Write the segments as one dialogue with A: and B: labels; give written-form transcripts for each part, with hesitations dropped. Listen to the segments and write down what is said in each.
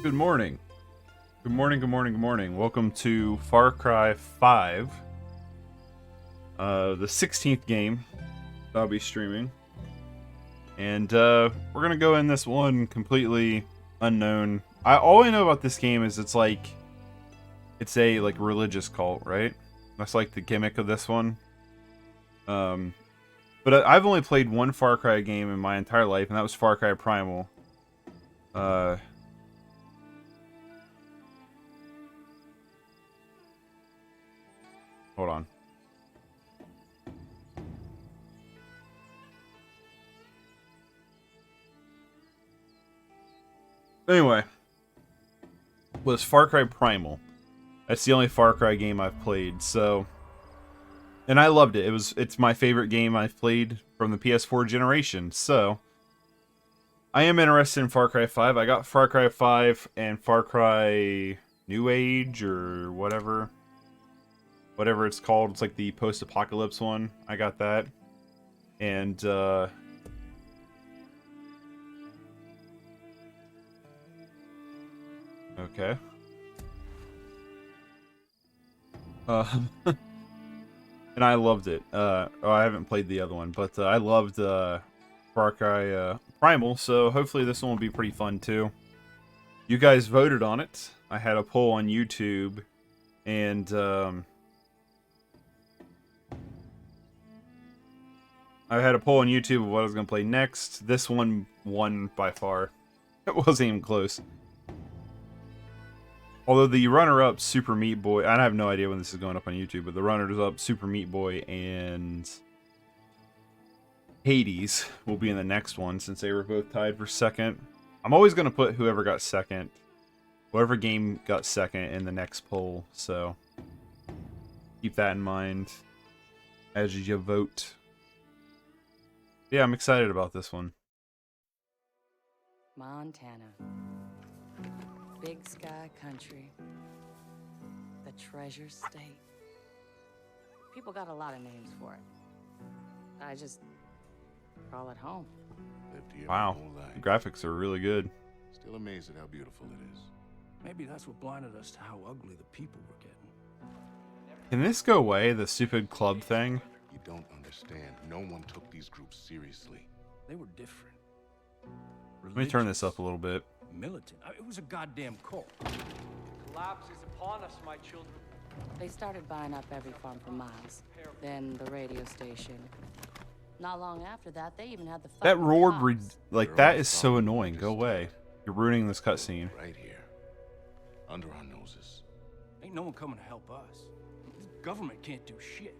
A: Good morning. Good morning, good morning, good morning. Welcome to Far Cry 5. The 16th game that I'll be streaming. And we're gonna go in this one completely unknown. All I know about this game is it's a religious cult, right? That's like the gimmick of this one. But I've only played one Far Cry game in my entire life, and that was Far Cry Primal. Hold on. Anyway, was Far Cry Primal. That's the only Far Cry game I've played, so, and I loved it. It's my favorite game I've played from the PS4 generation. So, I am interested in Far Cry 5. I got Far Cry 5 and Far Cry New Age or whatever it's called. It's like the post-apocalypse one. I got that. And okay. And I loved it. I haven't played the other one, but I loved Far Cry Primal, so hopefully this one will be pretty fun too. You guys voted on it. I had a poll on YouTube, and I had a poll on YouTube of what I was going to play next. This one won by far. It wasn't even close. Although the runner-up, Super Meat Boy, I have no idea when this is going up on YouTube, but the runners-up, Super Meat Boy and Hades, will be in the next one since they were both tied for second. I'm always going to put whoever got second, whatever game got second in the next poll, so keep that in mind as you vote. Yeah, I'm excited about this one.
B: Montana. Big sky country. The treasure state. People got a lot of names for it. I just call it home.
A: Wow, the graphics are really good.
C: Still amazed at how beautiful it is.
D: Maybe that's what blinded us to how ugly the people were getting.
A: Can this go away, the stupid club thing?
C: You don't understand. No one took these groups seriously.
D: They were different.
A: Let me turn this up a little bit.
D: Militant. It was a goddamn cult.
E: Collapse is upon us, my children.
B: They started buying up every farm for miles. Then the radio station. Not long after that, they even had the
A: That
B: fucking
A: roared,
B: cops.
A: that is so annoying. Go away. You're ruining this cutscene.
C: Right here. Under our noses.
D: Ain't no one coming to help us. This government can't do shit.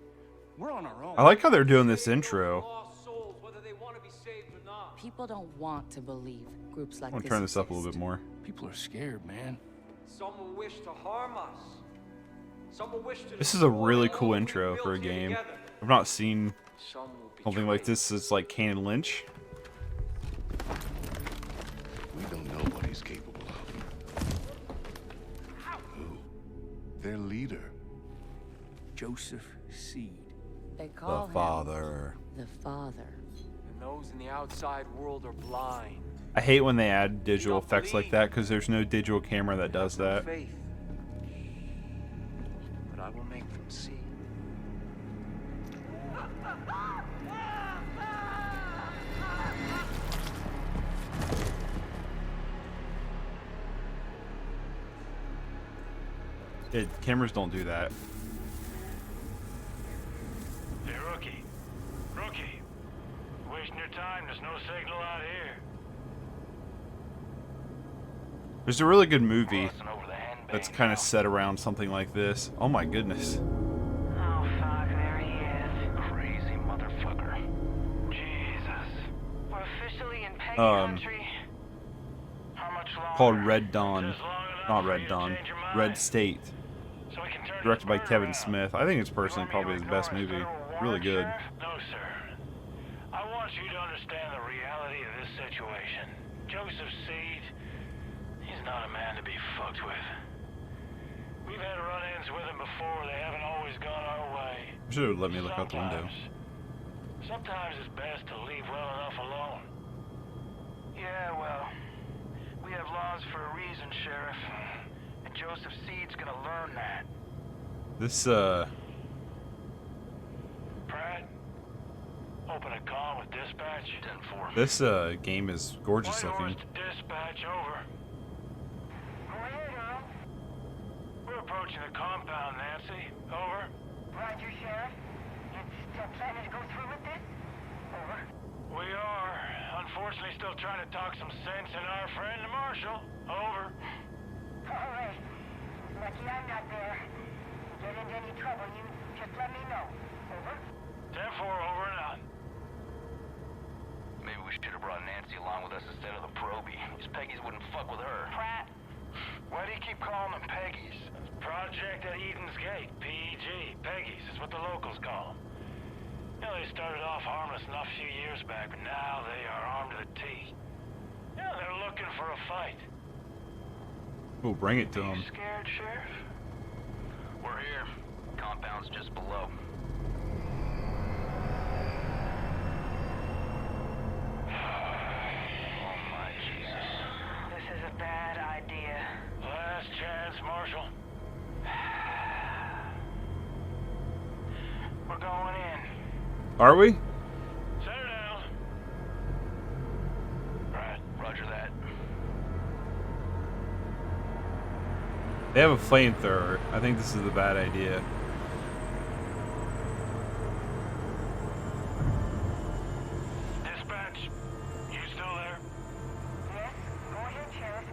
D: We're on our own.
A: I like how they're doing this intro.
E: Lost souls, whether they want to be saved or not.
B: People don't want to believe groups like
A: I'm gonna
B: this
A: turn this up a little
B: exist.
A: bit more.
D: People are scared, man.
E: Some will wish to harm us. Some will wish to
A: This is a really
E: destroy
A: cool
E: all
A: intro
E: we've
A: for a
E: built here
A: game.
E: together.
A: I've not seen
E: Some will
A: something like
E: betray.
A: this. It's like Canon Lynch.
C: We don't know what he's capable of. Who? Their leader.
D: Joseph Seed.
B: They call
A: The Father.
B: him the Father.
E: And those in the outside world are blind.
A: I hate when they add digital effects like that because there's no digital camera that does
E: Have no
A: that.
E: faith. But I will make them see.
A: Cameras don't do that.
F: Hey, rookie. Rookie. Wasting your time. There's no signal out here.
A: There's a really good movie
F: Crossing over the handbang
A: that's kind of
F: now.
A: set around something like this. Oh my goodness.
F: Oh, fuck. There he is. Crazy motherfucker. Jesus.
G: We're officially in Peggy
A: Um,
G: country.
F: How much longer?
A: Called Red Dawn.
F: Just long enough
A: Not
F: for
A: Red
F: you to
A: Dawn.
F: change your mind.
A: Red State.
F: So we can turn
A: Directed by
F: this
A: Kevin
F: around.
A: Smith. I think it's personally
F: You want
A: probably
F: me to
A: his best
F: record a
A: movie.
F: federal
A: Really
F: warrant,
A: good.
F: Sheriff? No, sir. I want you to understand the reality of this situation. Joseph Seed, he's not a man to be fucked with. We've had run-ins with him before. They haven't always gone our way.
A: Should have let me look out the window.
F: Sometimes it's best to leave well enough alone.
G: Yeah, well, we have laws for a reason,
F: Sheriff. And Joseph Seed's gonna learn that.
A: This,
F: Pratt, open a call with dispatch. 10-4.
A: this, game is gorgeous
F: White Horse
A: looking.
F: to dispatch, over.
G: Go ahead, Earl.
F: We're approaching the compound, Nancy. Over.
G: Roger, Sheriff. You still planning to go through with this? Over.
F: We are. Unfortunately, still trying to talk some sense in our friend the Marshal. Over.
G: All right. Lucky I'm not there. Get into any trouble, you just let me know. Over.
F: 10-4, over and out. Maybe we should have brought Nancy along with us instead of the probie. These Peggies wouldn't fuck with her.
G: Pratt.
F: Why do you keep calling them Peggies? Project at Eden's Gate. PEG. Peggies is what the locals call them. You know, they started off harmless enough a few years back, but now they are armed to the teeth. Yeah, they're looking for a fight.
A: We'll bring it to
F: You
A: him.
F: scared, Sheriff? We're here. Compound's just below. Oh my Jesus.
G: This is a bad idea.
F: Last chance, Marshal. We're going in.
A: Are we?
F: Set her down. Right, roger that.
A: They have a flamethrower. I think this is the bad idea.
F: Dispatch, you still there?
G: Yes? Go ahead, Sheriff.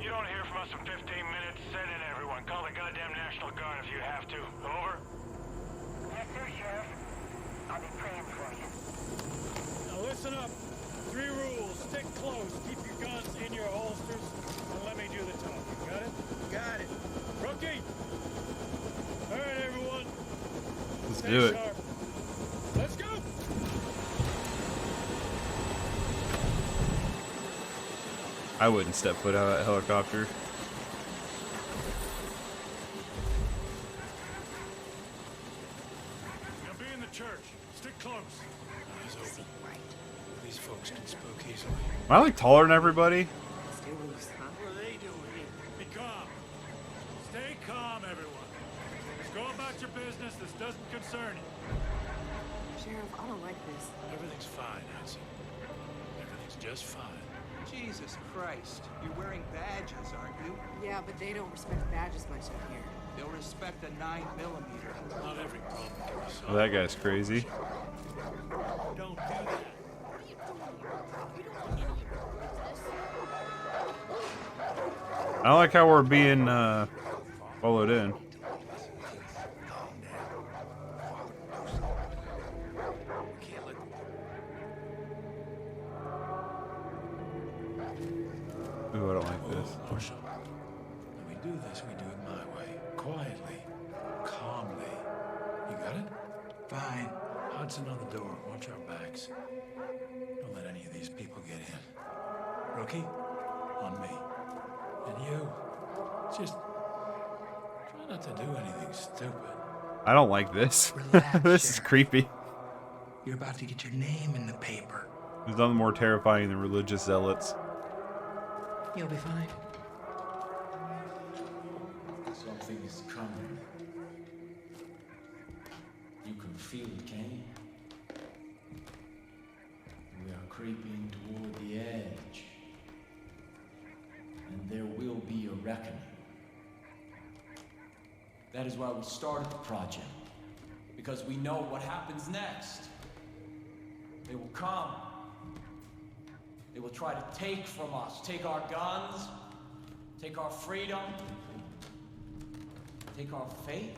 F: You don't hear from us in 15 minutes. Send in everyone. Call the goddamn National Guard if you have to. Over.
G: Yes, sir, Sheriff. I'll be praying for you.
H: Now listen up. 3 rules. Stick close. Keep your guns in your holsters. And let me do the talking. Got it? Got it. Rookie! All right, everyone.
A: Let's
H: Stay
A: do it.
H: sharp. Let's go!
A: I wouldn't step foot out of that helicopter.
H: Now be in the church. Stick close. Eyes open. These folks can spook easily.
A: Am I like taller than everybody?
B: Stay loose, huh?
H: What are they doing here? Be calm. Stay calm, everyone. Just go about your business. This doesn't concern you.
B: Sheriff, I don't like this.
H: Everything's fine, Hudson. Everything's just fine.
E: Jesus Christ. You're wearing badges, aren't you?
B: Yeah, but they don't respect badges much up here.
E: They'll respect a 9mm.
H: Not every problem can be solved.
A: Oh, that guy's crazy.
H: Don't do that.
A: I don't like how we're being followed in. Ooh, I don't like this.
H: Marshal, when we do this, we do it my way. Quietly. Calmly. You got it? Fine. Hudson on the door. Watch our backs. Don't let any of these people get in. Rookie, on me. And you, just try not to do anything stupid.
A: I don't like this.
E: Relax,
A: This is
E: Sheriff.
A: creepy.
E: You're about to get your name in the paper.
A: There's nothing more terrifying than religious zealots.
E: You'll be fine.
I: Something is coming. You can feel it, can you? We are creeping toward the edge. And there will be a reckoning. That is why we started the project. Because we know what happens next. They will come. They will try to take from us. Take our guns. Take our freedom. Take our faith.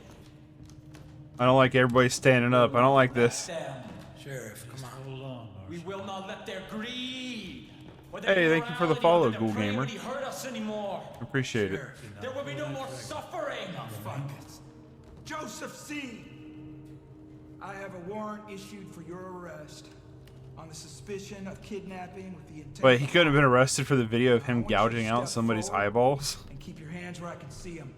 A: I don't like everybody standing up. I don't like this.
I: Them.
E: Sheriff, come on.
H: Hold on,
I: We will not let their greed. or
A: Hey,
I: their
A: thank you for the
I: immorality
A: follow,
I: or their
A: Ghoul Gamer.
I: depravity hurt us anymore.
A: Appreciate it.
I: There will be no more suffering.
J: Joseph C. I have a warrant issued for your arrest on the suspicion of kidnapping with the intent.
A: But he couldn't have been arrested for the video of
J: I
A: him
J: want you to
A: gouging out
J: step
A: somebody's
J: forward
A: eyeballs.
J: And keep your hands where I can see them.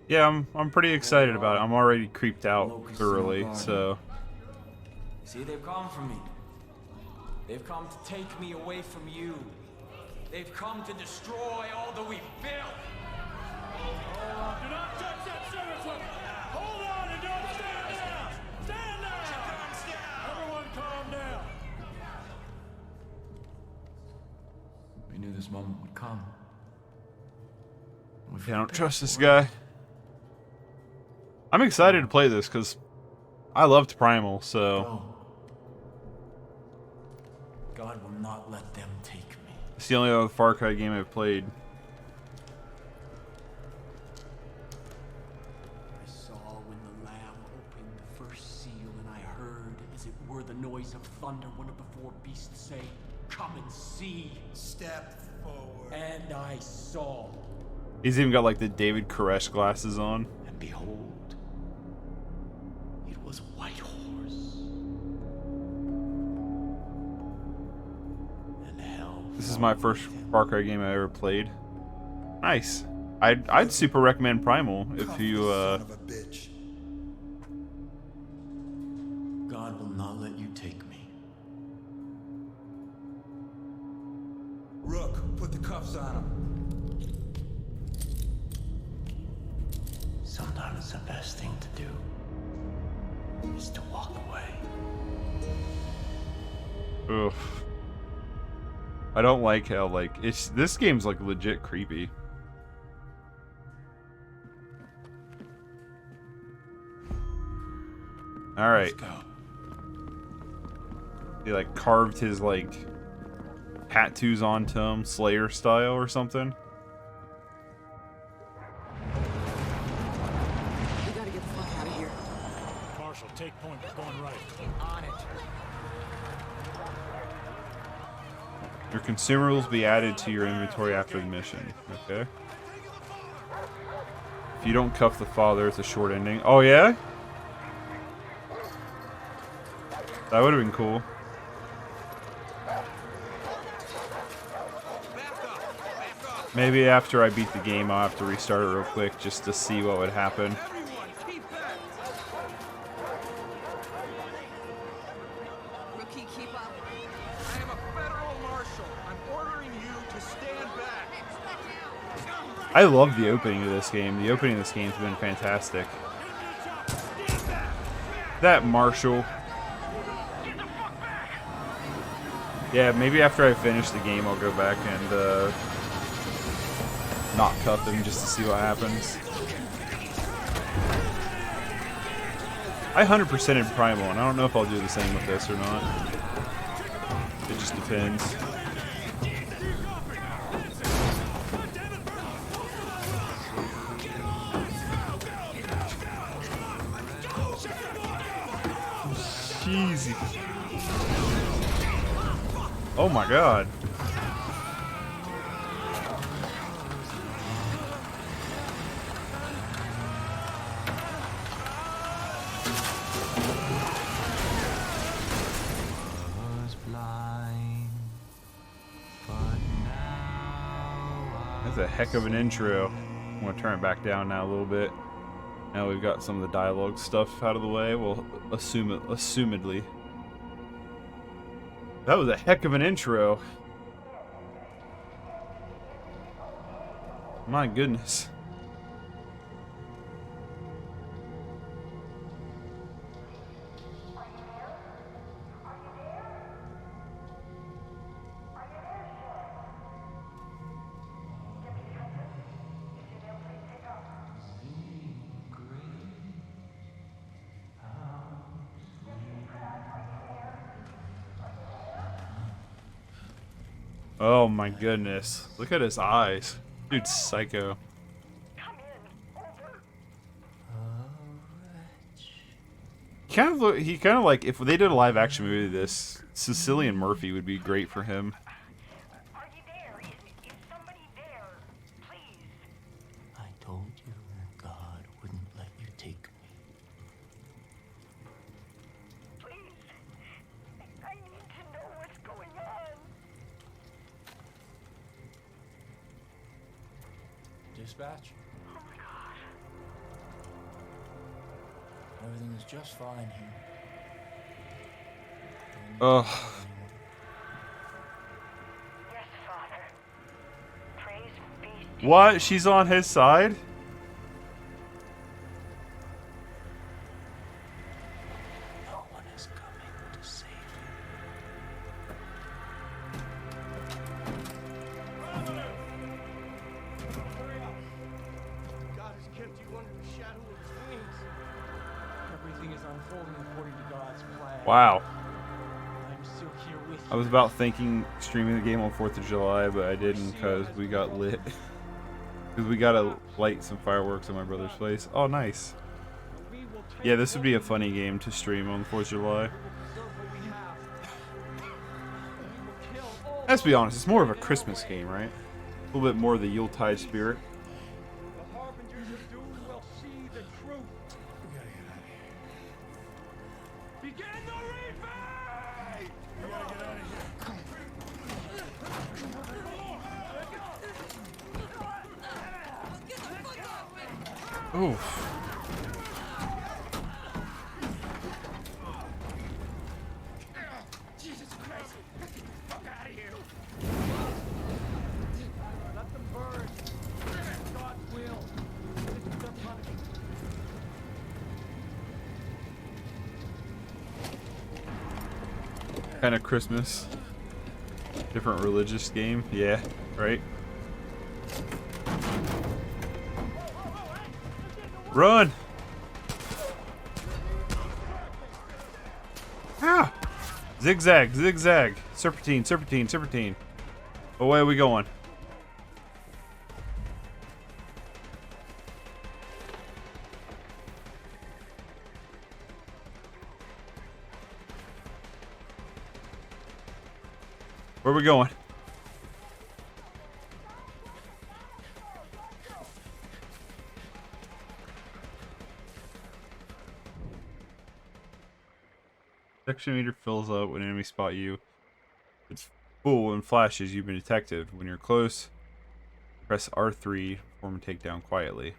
A: Yeah, I'm pretty excited about it. I'm already creeped out thoroughly, so
I: See, they've come for me. They've come to take me away from you. They've come to destroy all that we've built.
D: Hold on. Do not touch that service weapon. Hold on and don't stand down. Stand down. Everyone calm down.
I: We knew this moment would come.
A: Yeah, I don't trust this guy. I'm excited to play this because I loved Primal, so
I: No. God will not let them take me.
A: it's the only other Far Cry game I've played.
I: I saw when the Lamb opened the first seal, and I heard, as it were the noise of thunder, one of the four beasts say, "Come and see."
J: Step forward.
I: And I saw.
A: He's even got like the David Koresh glasses on.
C: And behold, it was a white horse. And hell.
A: This is my first Far Cry game I ever played. Nice. I'd super recommend Primal if you
J: Son of a bitch.
I: God will not let you take me.
J: Rook, put the cuffs on him.
C: Sometimes the best thing to do is to walk away.
A: ugh. I don't like how like this game's like legit creepy. All right.
H: Let's go.
A: He like carved his like tattoos onto him, Slayer style or something.
B: We gotta get the fuck out of here.
D: Marshall, take point. We're going right.
B: On it.
A: Your consumables will be added to your inventory after the mission. Okay. If you don't cuff the father, it's a short ending. Oh yeah? That would have been cool. Maybe after I beat the game, I'll have to restart it real quick just to see what would happen.
B: Rookie, keep up.
E: I am a federal marshal. I'm ordering you to stand back.
A: I love the opening of this game. The opening of this game's been fantastic. That Marshall. Yeah, maybe after I finish the game, I'll go back and not cuff him just to see what happens. I 100% in Primal, and I don't know if I'll do the same with this or not. It just depends. Jeezy. Oh my god. That's a heck of an intro. I'm gonna turn it back down now a little bit. Now we've got some of the dialogue stuff out of the way. We'll assumedly. That was a heck of an intro. My goodness. Oh my goodness. Look at his eyes. Dude's psycho. He kind of like, if they did a live action movie of this, Cecilian Murphy would be great for him.
G: Are you there? Is somebody there? Please.
I: I told you God wouldn't let you take me.
G: Please. I need to know what's going on.
D: Dispatch?
G: Oh my God.
D: Everything is just fine here.
A: Ugh.
G: Yes, Father.
A: What? She's on his side?
I: No one is coming to save
E: God has kept you under the shadow of his wings. Everything is unfolding according to God's plan.
A: Wow.
E: I'm still here with you.
A: I was about thinking streaming the game on 4th of July, but I didn't because we got lit. Because we gotta light some fireworks at my brother's place. Oh, nice. Yeah, this would be a funny game to stream on 4th of July. Let's be honest, it's more of a Christmas game, right? A little bit more of the Yuletide spirit.
E: The harbingers of doom will see the truth.
H: We gotta get out of here.
E: Begin the reaping!
H: We gotta get out of here.
A: Oof.
E: Jesus Christ! Get the fuck out of here! Let them burn. It's God's will. This is their punishment.
A: Kind of Christmas. Different religious game. Yeah, right? Run! Ah! Zigzag, zigzag. Serpentine, serpentine, serpentine. Away are we going? Where are we going? Detection meter fills up when enemies spot you. It's full and flashes you've been detected. When you're close, press R3 to perform a takedown quietly.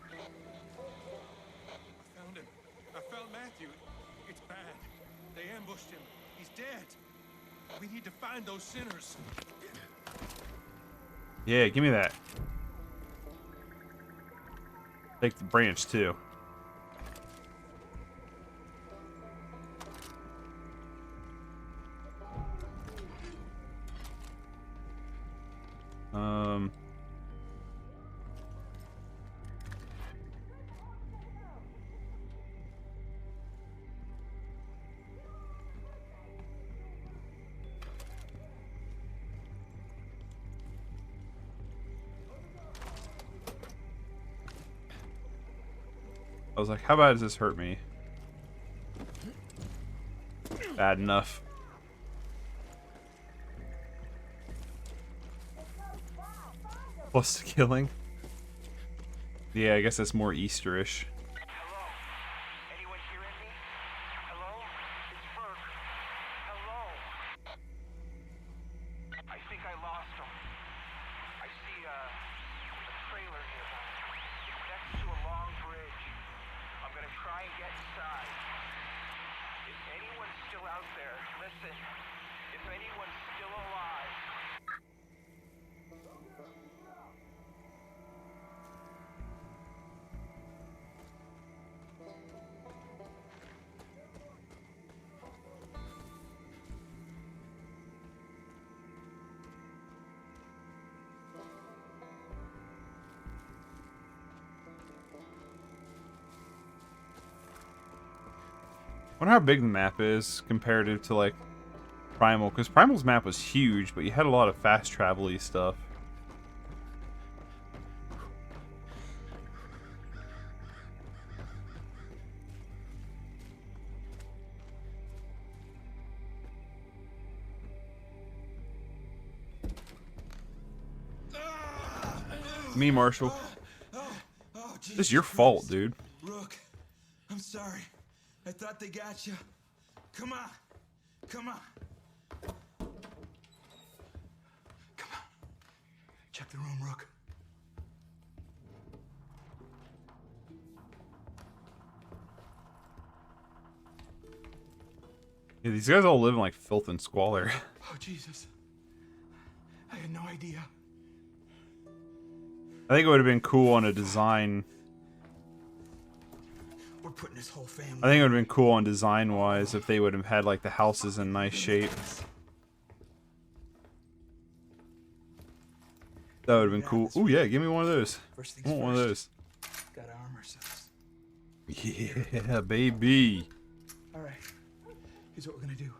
E: I found him. I found Matthew. It's bad. They ambushed him. He's dead. We need to find those sinners.
A: Yeah, give me that. Take the branch too. I was like, how bad does this hurt me? Bad enough. Plus the killing. Yeah, I guess that's more Easterish.
F: Hello? Anyone hearing me? Hello? It's Ferg. Hello? I think I lost him. I see a trailer nearby. It's next to a long bridge. I'm gonna try and get inside. If anyone's still out there, listen. If anyone's still alive.
A: I wonder how big the map is comparative to like Primal, because Primal's map was huge, but you had a lot of fast travel-y stuff. Me, Marshall.
J: Jesus
A: This is your fault,
J: Christ.
A: dude.
J: Rook, I'm sorry. I thought they got you. Come on. Come on. Come on. Check the room, Rook.
A: Yeah, these guys all live in like filth and squalor.
J: Oh, Jesus. I had no idea.
A: I think it would have been cool on a design.
J: We're putting this whole family.
A: I think it would have been cool on design wise if they would have had like the houses in nice shape. That would have been cool. Oh yeah, give me one of those.
J: First
A: I
J: things
A: want one of
J: first.
A: those.
J: Gotta arm ourselves.
A: Yeah, baby.
J: All right. Here's what we're gonna do.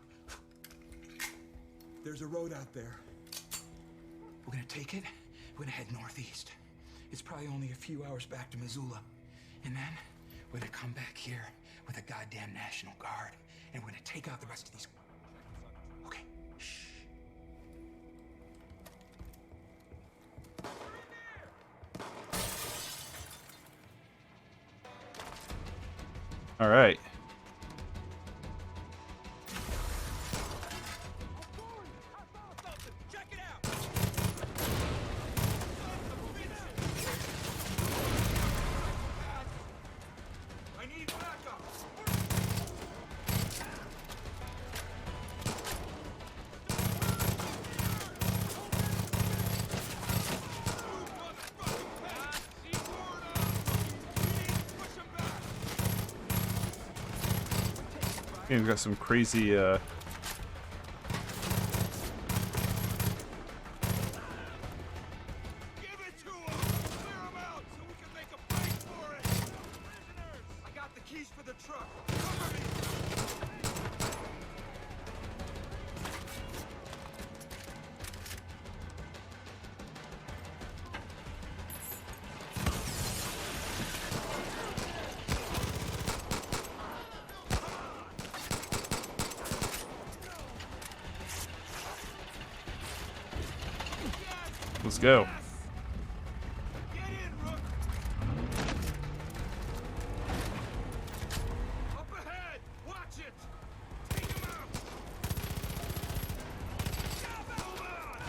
J: There's a road out there. We're gonna take it. We're gonna head northeast. It's probably only a few hours back to Missoula. And then we're gonna come back here with a goddamn National Guard. And we're gonna take out the rest of these. Okay. Shh.
A: All right.
E: Check it out. I need backup.
A: Yeah, we've got some crazy
E: Give it to him! Clear him out so we can make a break for it! Prisoners! I got the keys for the truck. Cover me!
A: let's go.
E: Get in, Rook! Up ahead! Watch it! Take him out! Move on!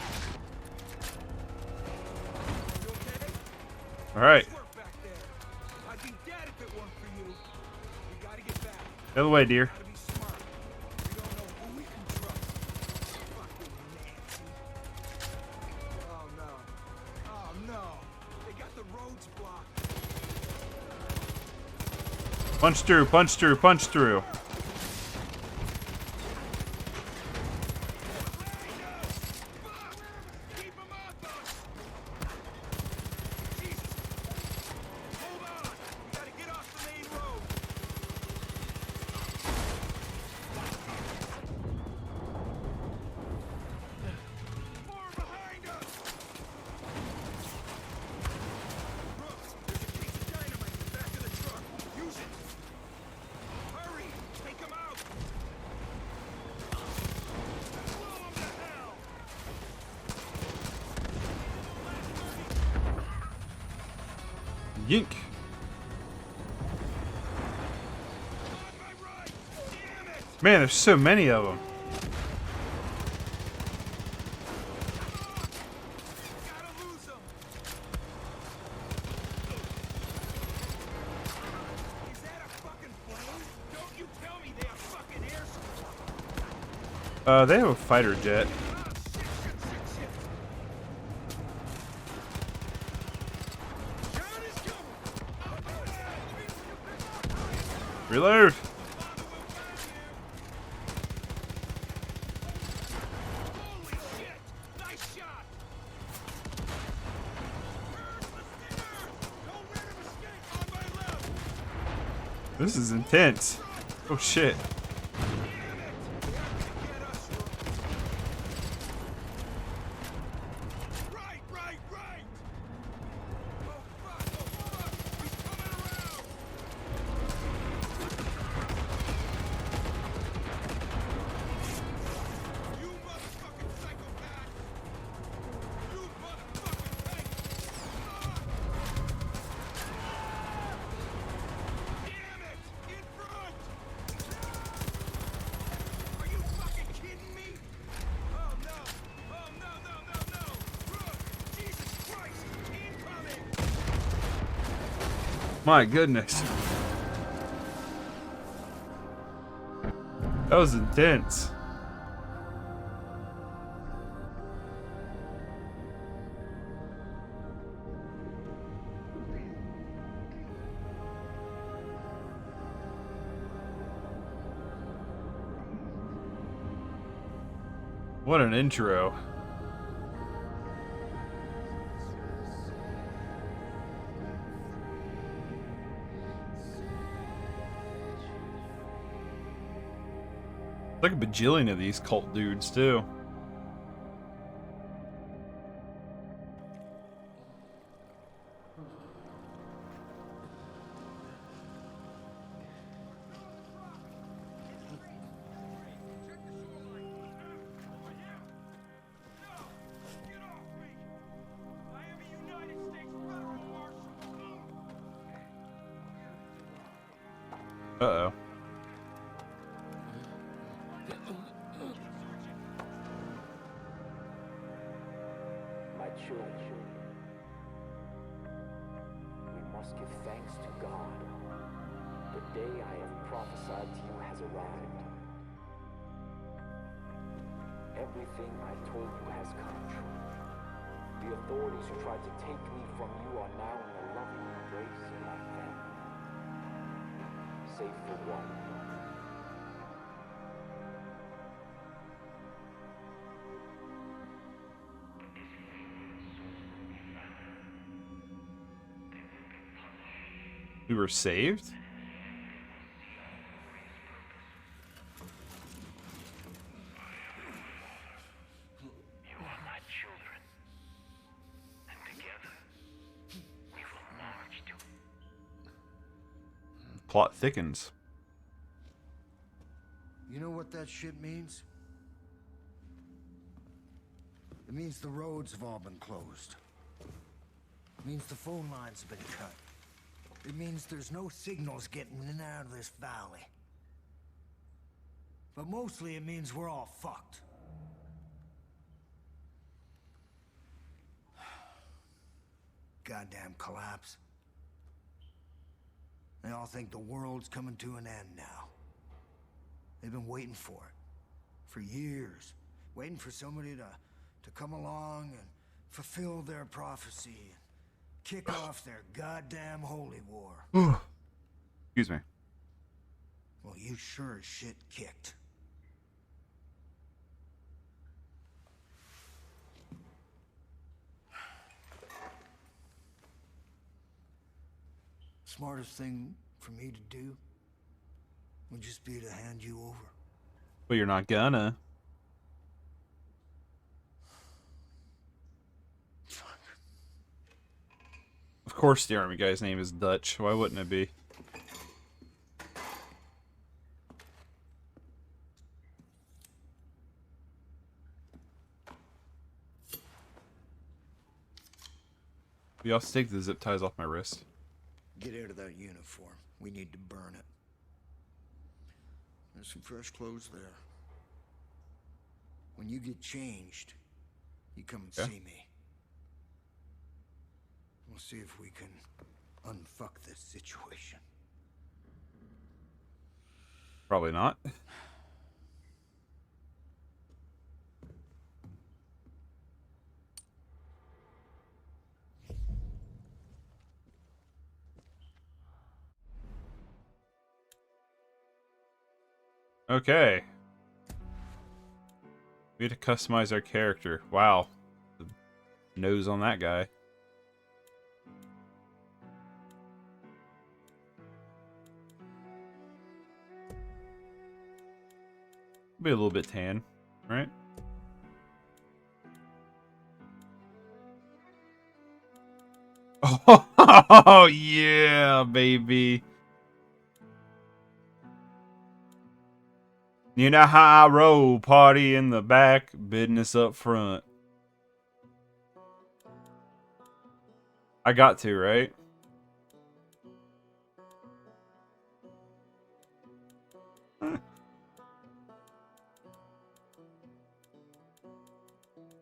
E: You okay?
A: All right.
E: Nice work back there. I'd be dead if it weren't for you. We gotta get back.
A: Out of the way, dear.
E: Gotta be smart. We don't know who we can trust. Fucking Nancy. Oh no. Oh no. They got the roads blocked.
A: Punch through, punch through, punch through.
E: Fuck! Keep them off us! Jesus! Hold on! We gotta get off the main road! More behind us! Rook, there's a case of dynamite in the back of the truck. Use it! Hurry! Take him out! Blow him to hell!
A: Yink.
E: On my right! Damn it!
A: Man, there's so many of them.
E: Gotta lose him! Is that a fucking plane? Don't you tell me they have fucking air.
A: They have a fighter jet.
E: Ah, shit. John is coming!
A: Reload.
E: Holy shit! Nice shot! Where's the skinner? Don't let him escape on my left!
A: This is intense. Oh shit.
E: Damn it! They're gonna get us, Rook. Right! Oh fuck! He's coming around! You motherfucking psychopath! You motherfucking tank! Damn it! In front! Are you fucking kidding me? Oh no! Oh no! Rook! Jesus Christ! Incoming!
A: My goodness. That was intense. What an intro. Like a bajillion of these cult dudes, too. Uh-oh.
K: My children, we must give thanks to God. The day I have prophesied to you has arrived. Everything I told you has come true. The authorities who tried to take me from you are now in the loving embrace of my family. Save for one.
A: We were saved?
F: You are my children, and together we will march to.
A: Plot thickens.
L: You know what that shit means? It means the roads have all been closed. It means the phone lines have been cut. It means there's no signals getting in and out of this valley. But mostly it means we're all fucked. Goddamn collapse. They all think the world's coming to an end now. They've been waiting for it. For years. Waiting for somebody to come along and fulfill their prophecy. And kick off their goddamn holy war.
A: Excuse me.
L: Well, you sure as shit kicked. Smartest thing for me to do would just be to hand you over.
A: But you're not gonna. Of course the army guy's name is Dutch. Why wouldn't it be? We also take the zip ties off my wrist.
L: Get out of that uniform. We need to burn it. There's some fresh clothes there. When you get changed, you come and see me. We'll see if we can unfuck this situation.
A: Probably not. Okay. We had to customize our character. Wow. The nose on that guy. Be a little bit tan, right? Oh, yeah, baby. You know how I roll, party in the back, business up front. I got to, right?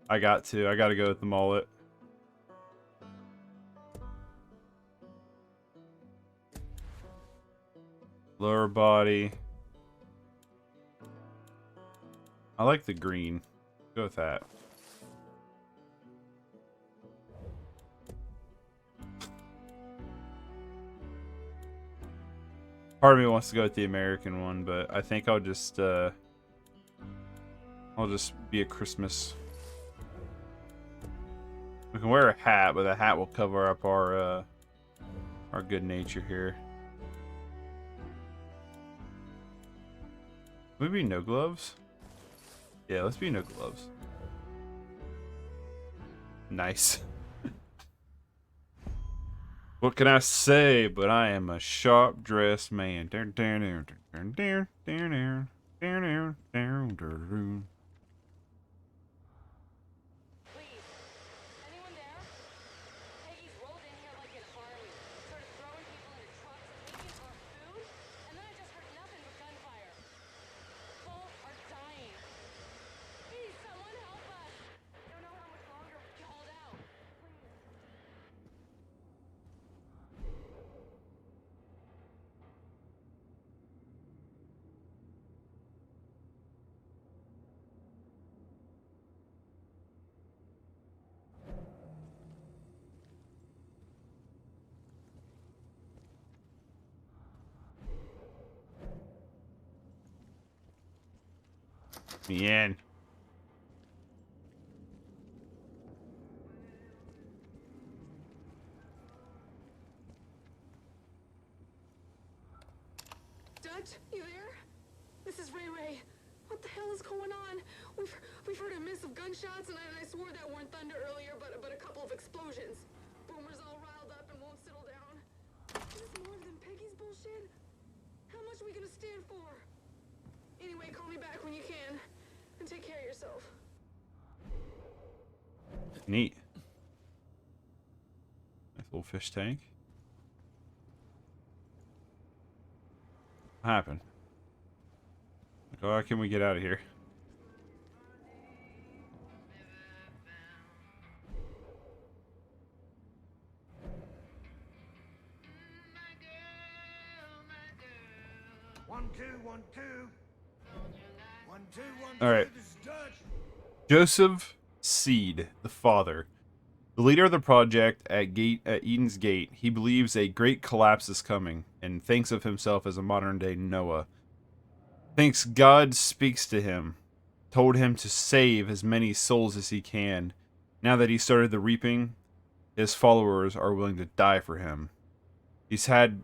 A: I got to go with the mullet. Lower body. I like the green. Go with that. Part of me wants to go with the American one, but I think I'll just be a Christmas. We can wear a hat, but the hat will cover up our good nature here. Maybe no gloves? Yeah, let's be no gloves. Nice. What can I say? But I am a sharp-dressed man. Man.
M: Dutch, you there? This is Ray. What the hell is going on? We've heard a miss of gunshots, and I swore that weren't thunder earlier, but a couple of explosions. Boomer's all riled up and won't settle down. Is this more than Peggy's bullshit? How much are we gonna stand for? Anyway, call me back when you can, and take care of yourself.
A: Neat. Nice little fish tank. What happened? How can we get out of here?
L: One, two, 1, 2. 1, 2, 1, 2.
A: All right.
L: This is Dutch.
A: Joseph Seed, the father, the leader of the project at Eden's Gate, he believes a great collapse is coming and thinks of himself as a modern-day Noah. Thinks God speaks to him, told him to save as many souls as he can. Now that he started the reaping, his followers are willing to die for him. He's had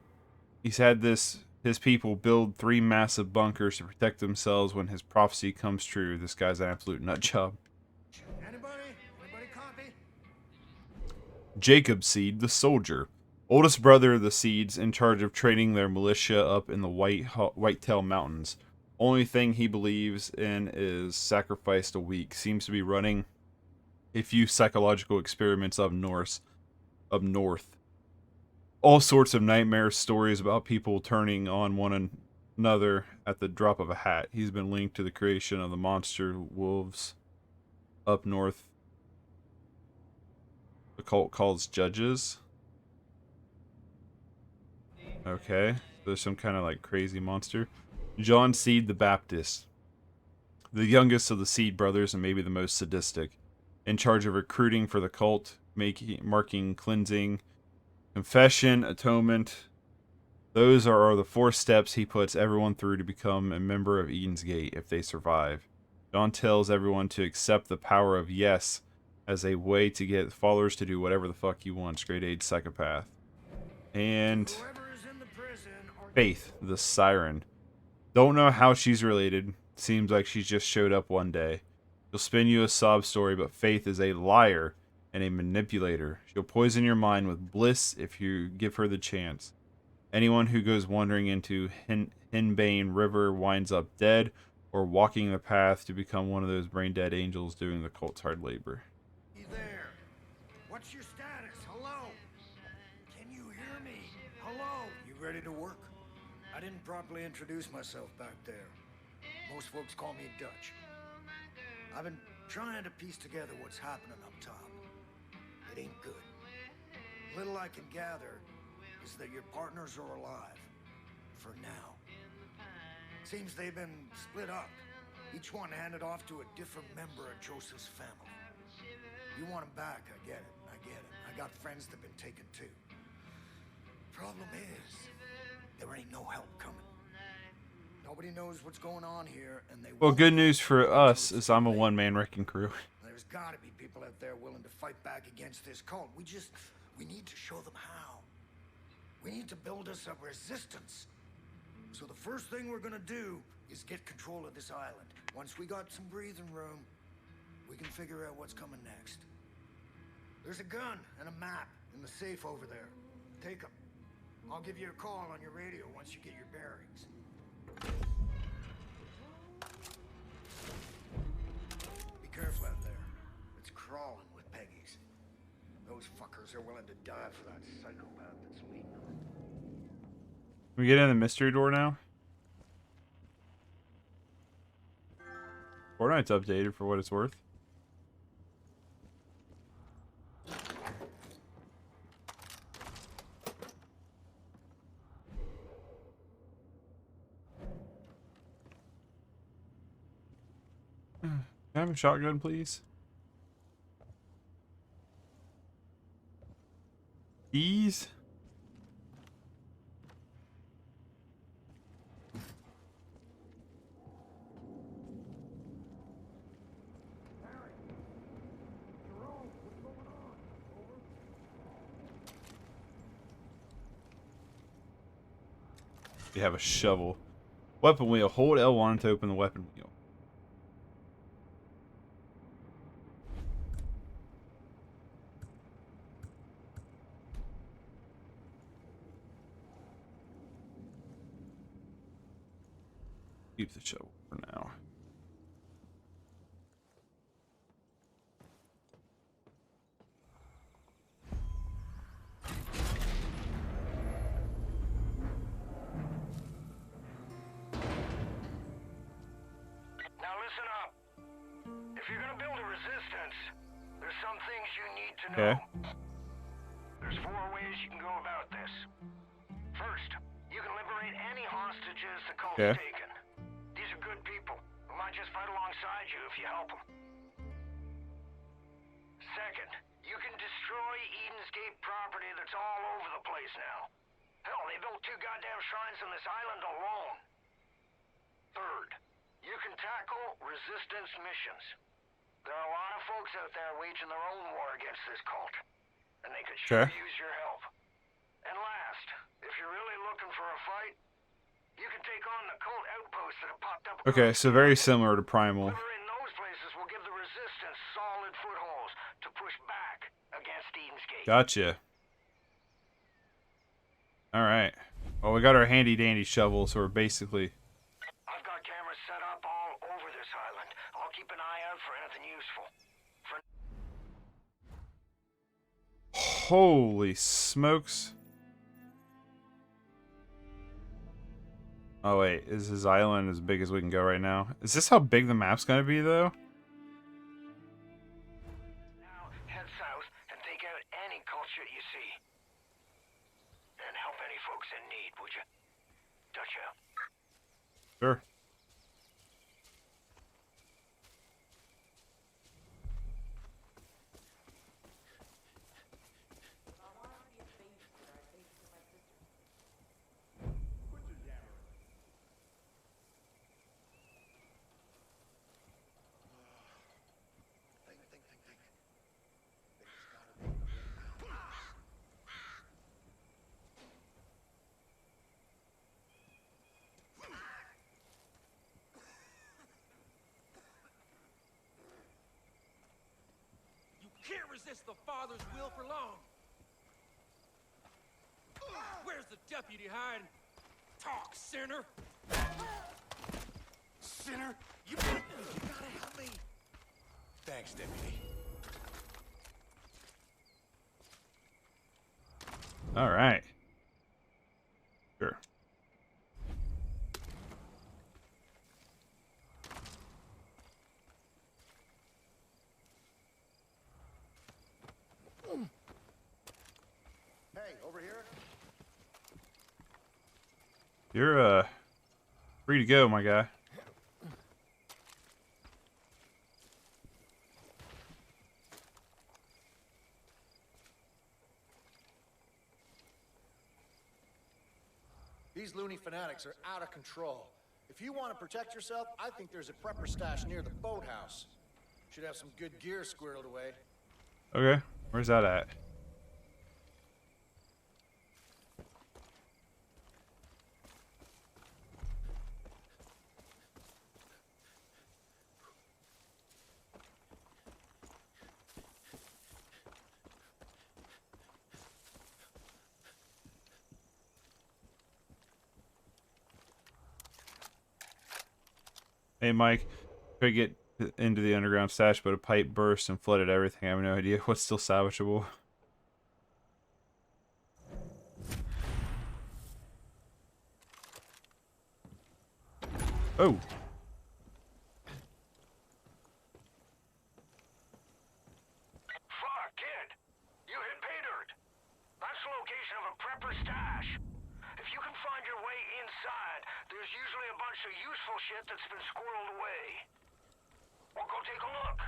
A: his people build 3 massive bunkers to protect themselves when his prophecy comes true. This guy's an absolute nut job.
L: Anybody copy?
A: Jacob Seed, the soldier, oldest brother of the Seeds, in charge of training their militia up in the Whitetail Mountains. Only thing he believes in is sacrificed a week. Seems to be running a few psychological experiments up north. All sorts of nightmare stories about people turning on one another at the drop of a hat. He's been linked to the creation of the monster wolves up north. The cult calls judges. Okay, there's some kind of like crazy monster. John Seed the Baptist, the youngest of the Seed brothers and maybe the most sadistic, in charge of recruiting for the cult, marking cleansing, confession, atonement. Those are the 4 steps he puts everyone through to become a member of Eden's Gate if they survive. John tells everyone to accept the power of yes as a way to get followers to do whatever the fuck he wants. Grade 8 psychopath. And Faith, the siren. Don't know how she's related. Seems like she's just showed up one day. She'll spin you a sob story, but Faith is a liar and a manipulator. She'll poison your mind with bliss if you give her the chance. Anyone who goes wandering into Hinbane River winds up dead or walking the path to become one of those brain-dead angels doing the cult's hard labor.
L: Hey there. What's your status? Hello? Can you hear me? Hello? You ready to work? I didn't properly introduce myself back there. Most folks call me Dutch. I've been trying to piece together what's happening up top. It ain't good. Little I can gather is that your partners are alive. For now. Seems they've been split up. Each one handed off to a different member of Joseph's family. You want him back, I get it, I get it. I got friends that've been taken too. Problem is, there ain't no help coming. Nobody knows what's going on here, and they
A: Well,
L: won't
A: good
L: know
A: news for
L: until
A: us
L: it's
A: is I'm a
L: too late.
A: one-man wrecking crew.
L: There's gotta be people out there willing to fight back against this cult. We need to show them how. We need to build us a resistance. So the first thing we're gonna do is get control of this island. Once we got some breathing room, we can figure out what's coming next. There's a gun and a map in the safe over there. Take them. I'll give you a call on your radio once you get your bearings. Be careful out there. It's crawling with Peggies. Those fuckers are willing to die for that psychopath that's leading them.
A: Can we get in the mystery door now? Fortnite's updated for what it's worth. Can I have a shotgun, please? Keys? We have a shovel. Weapon wheel. Hold L1 to open the weapon wheel. Keep the shovel for now.
F: Now listen up. If you're gonna build a resistance, there's some things you need to know.
A: Okay.
F: There's 4 ways you can go about this. First, you can liberate any hostages the cult's
A: Okay.
F: taken. These are good people who might just fight alongside you if you help them. Second, you can destroy Eden's Gate property that's all over the place now. Hell, they built 2 goddamn shrines on this island alone. Third, you can tackle resistance missions. There are a lot of folks out there waging their own war against this cult, and they could sure
A: Okay.
F: use your help. And last, if you're really looking for a fight, you can take on the cult outposts that have popped up.
A: Okay, so very similar to Primal.
F: Liberating those places will give the resistance solid footholds to push back against Eden's Gate.
A: Gotcha. Alright. Well, we got our handy dandy shovel, so we're basically...
F: I've got cameras set up all over this island. I'll keep an eye out for anything useful.
A: Holy smokes. Oh wait, is his island as big as we can go right now? Is this how big the map's gonna be though?
F: Now, head south and take out any culture you see. And help any folks in need, would you? Dutch out.
A: Sure.
N: Can't resist the Father's will for long. Where's the deputy hiding? Talk, sinner!
J: Sinner, you gotta help me. Thanks, deputy.
A: Alright. Sure.
C: Hey, over here.
A: You're free to go, my guy.
O: These loony fanatics are out of control. If you want to protect yourself, I think there's a prepper stash near the boathouse. Should have some good gear squirreled away.
A: Okay, where's that at? Hey Mike, tried to get into the underground stash, but a pipe burst and flooded everything. I have no idea what's still salvageable. Oh.
F: Fuck, kid! You hit pay dirt! That's the location of a prepper stash. If you can find your way inside, there's usually a bunch of useful shit that's been squirreled away. Or go take a look.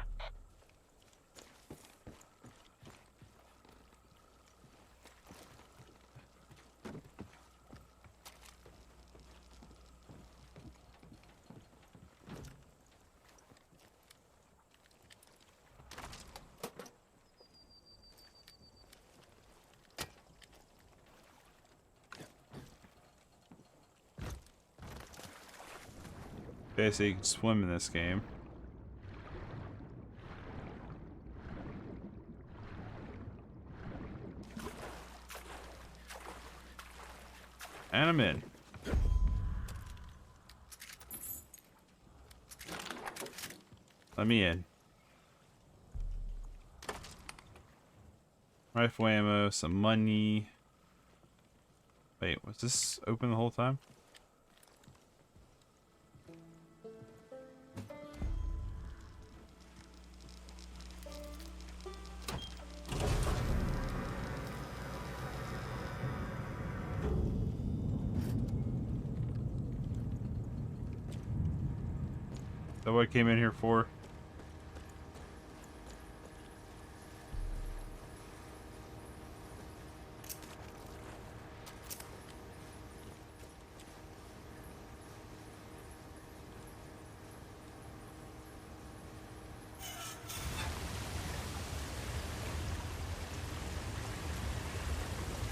A: Okay, so you can swim in this game. And I'm in. Let me in. Rifle ammo, some money. Wait, was this open the whole time? Is that what I came in here for?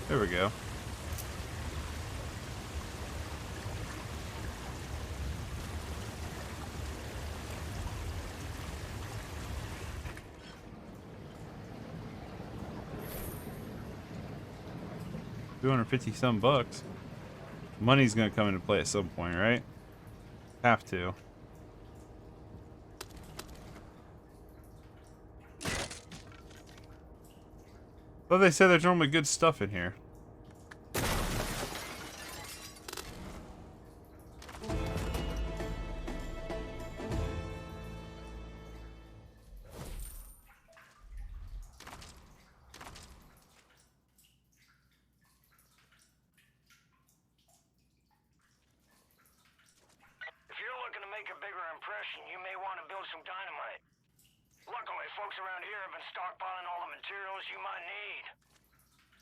A: There we go. $250 some. Money's gonna come into play at some point, right? Have to. Well, they say there's normally good stuff in here.
F: If you're looking to make a bigger impression, you may want to build some dynamite. Luckily, folks around here have been stockpiling all the materials you might need.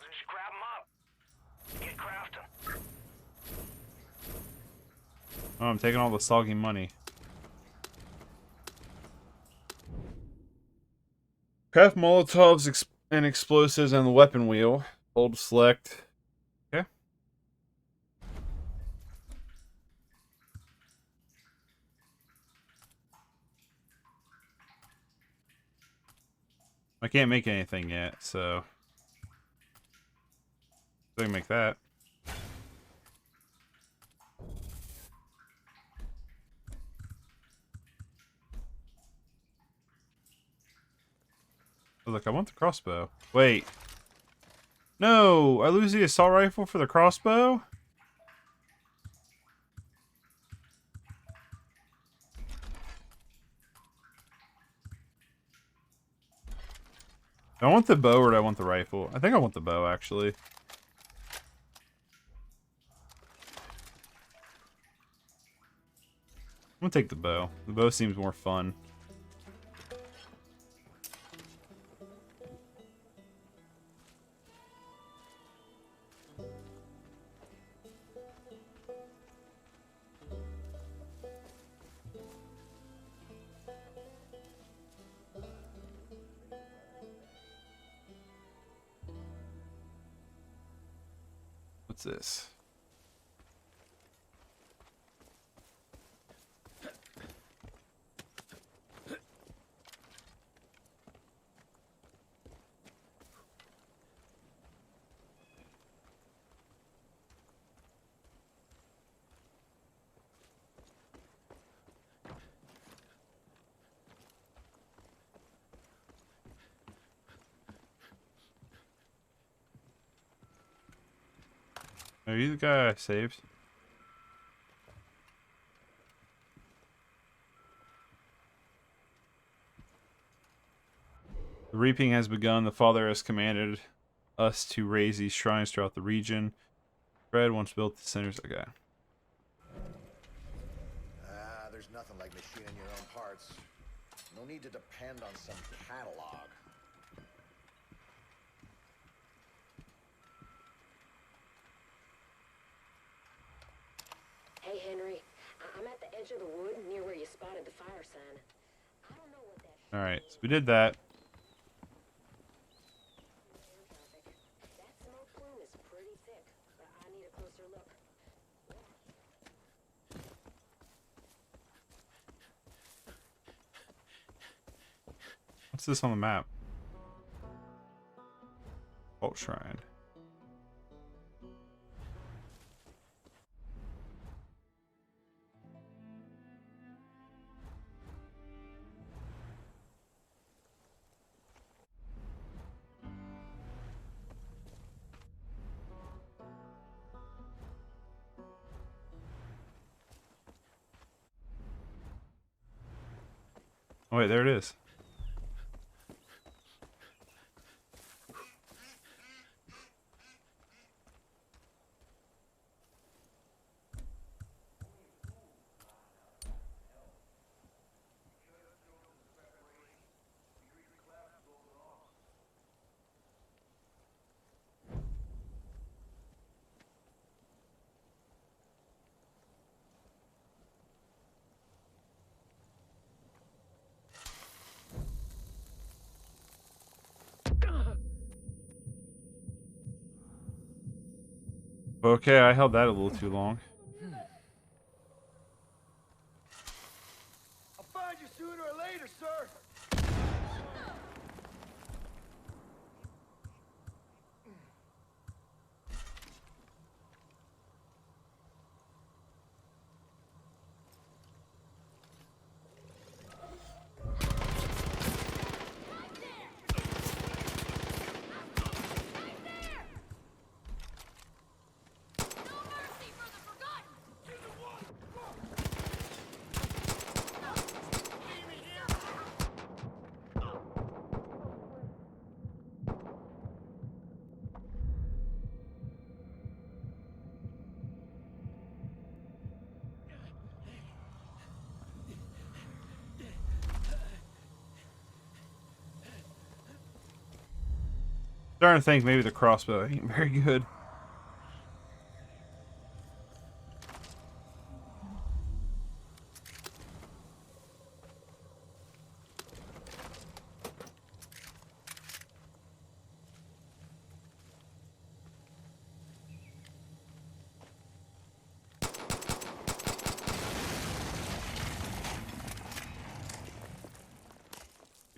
F: Just grab them up. Get crafting.
A: Oh, I'm taking all the soggy money. Craft Molotovs and explosives on the weapon wheel. Hold select. Okay. I can't make anything yet, so I can make that. I was like, I want the crossbow. Wait. No! I lose the assault rifle for the crossbow? Do I want the bow or do I want the rifle? I think I want the bow, actually. I'm gonna take the bow. The bow seems more fun. What's this? Are you the guy I saved? The reaping has begun. The Father has commanded us to raise these shrines throughout the region. Fred once built the centers. Okay.
O: There's nothing like machining your own parts. No need to depend on some catalog.
G: Hey, Henry. I'm at the edge of the wood near where you spotted the fire sign. I don't know what that
A: Alright, so we did that.
G: That smoke plume is pretty thick, but I need a closer look.
A: What's this on the map? Vault Shrine. Oh wait, there it is. Okay, I held that a little too long.
E: I'll find you sooner or later, sir.
A: Starting to think maybe the crossbow ain't very good.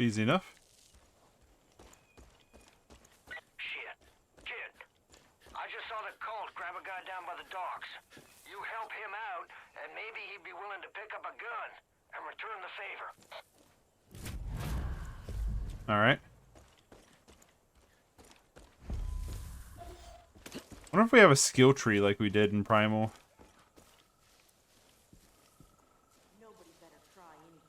A: Easy enough.
F: Shit. Kid, I just saw the cult grab a guy down by the docks. You help him out, and maybe he'd be willing to pick up a gun and return the favor.
A: Alright. I wonder if we have a skill tree like we did in Primal.
B: Nobody better try anything.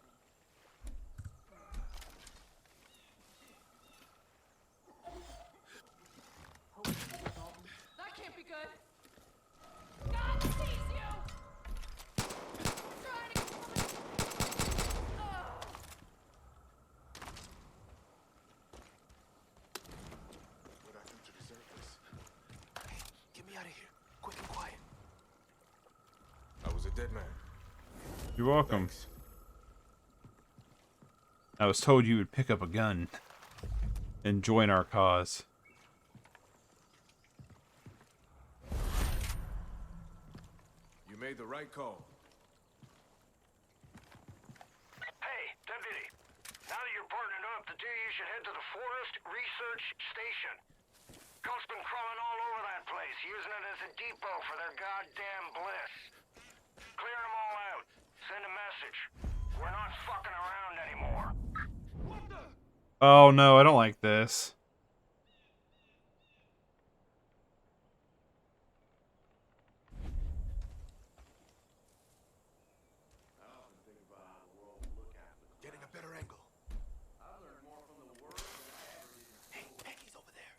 B: That can't be good. God sees you. Trying to
E: What I do to deserve this? Hey, get me out of here, quick and quiet. I was a dead man.
A: You're welcome.
E: Thanks.
A: I was told you would pick up a gun and join our cause.
E: made the right call.
F: Hey, deputy. Now that you're partnered up, the two of you should head to the Forest Research Station. Cult's been crawling all over that place, using it as a depot for their goddamn bliss. Clear them all out. Send a message. We're not fucking around anymore.
A: Oh no, I don't like this.
E: Getting a better angle. I've learned more from the world than I ever did. Hey, Peggy's over there.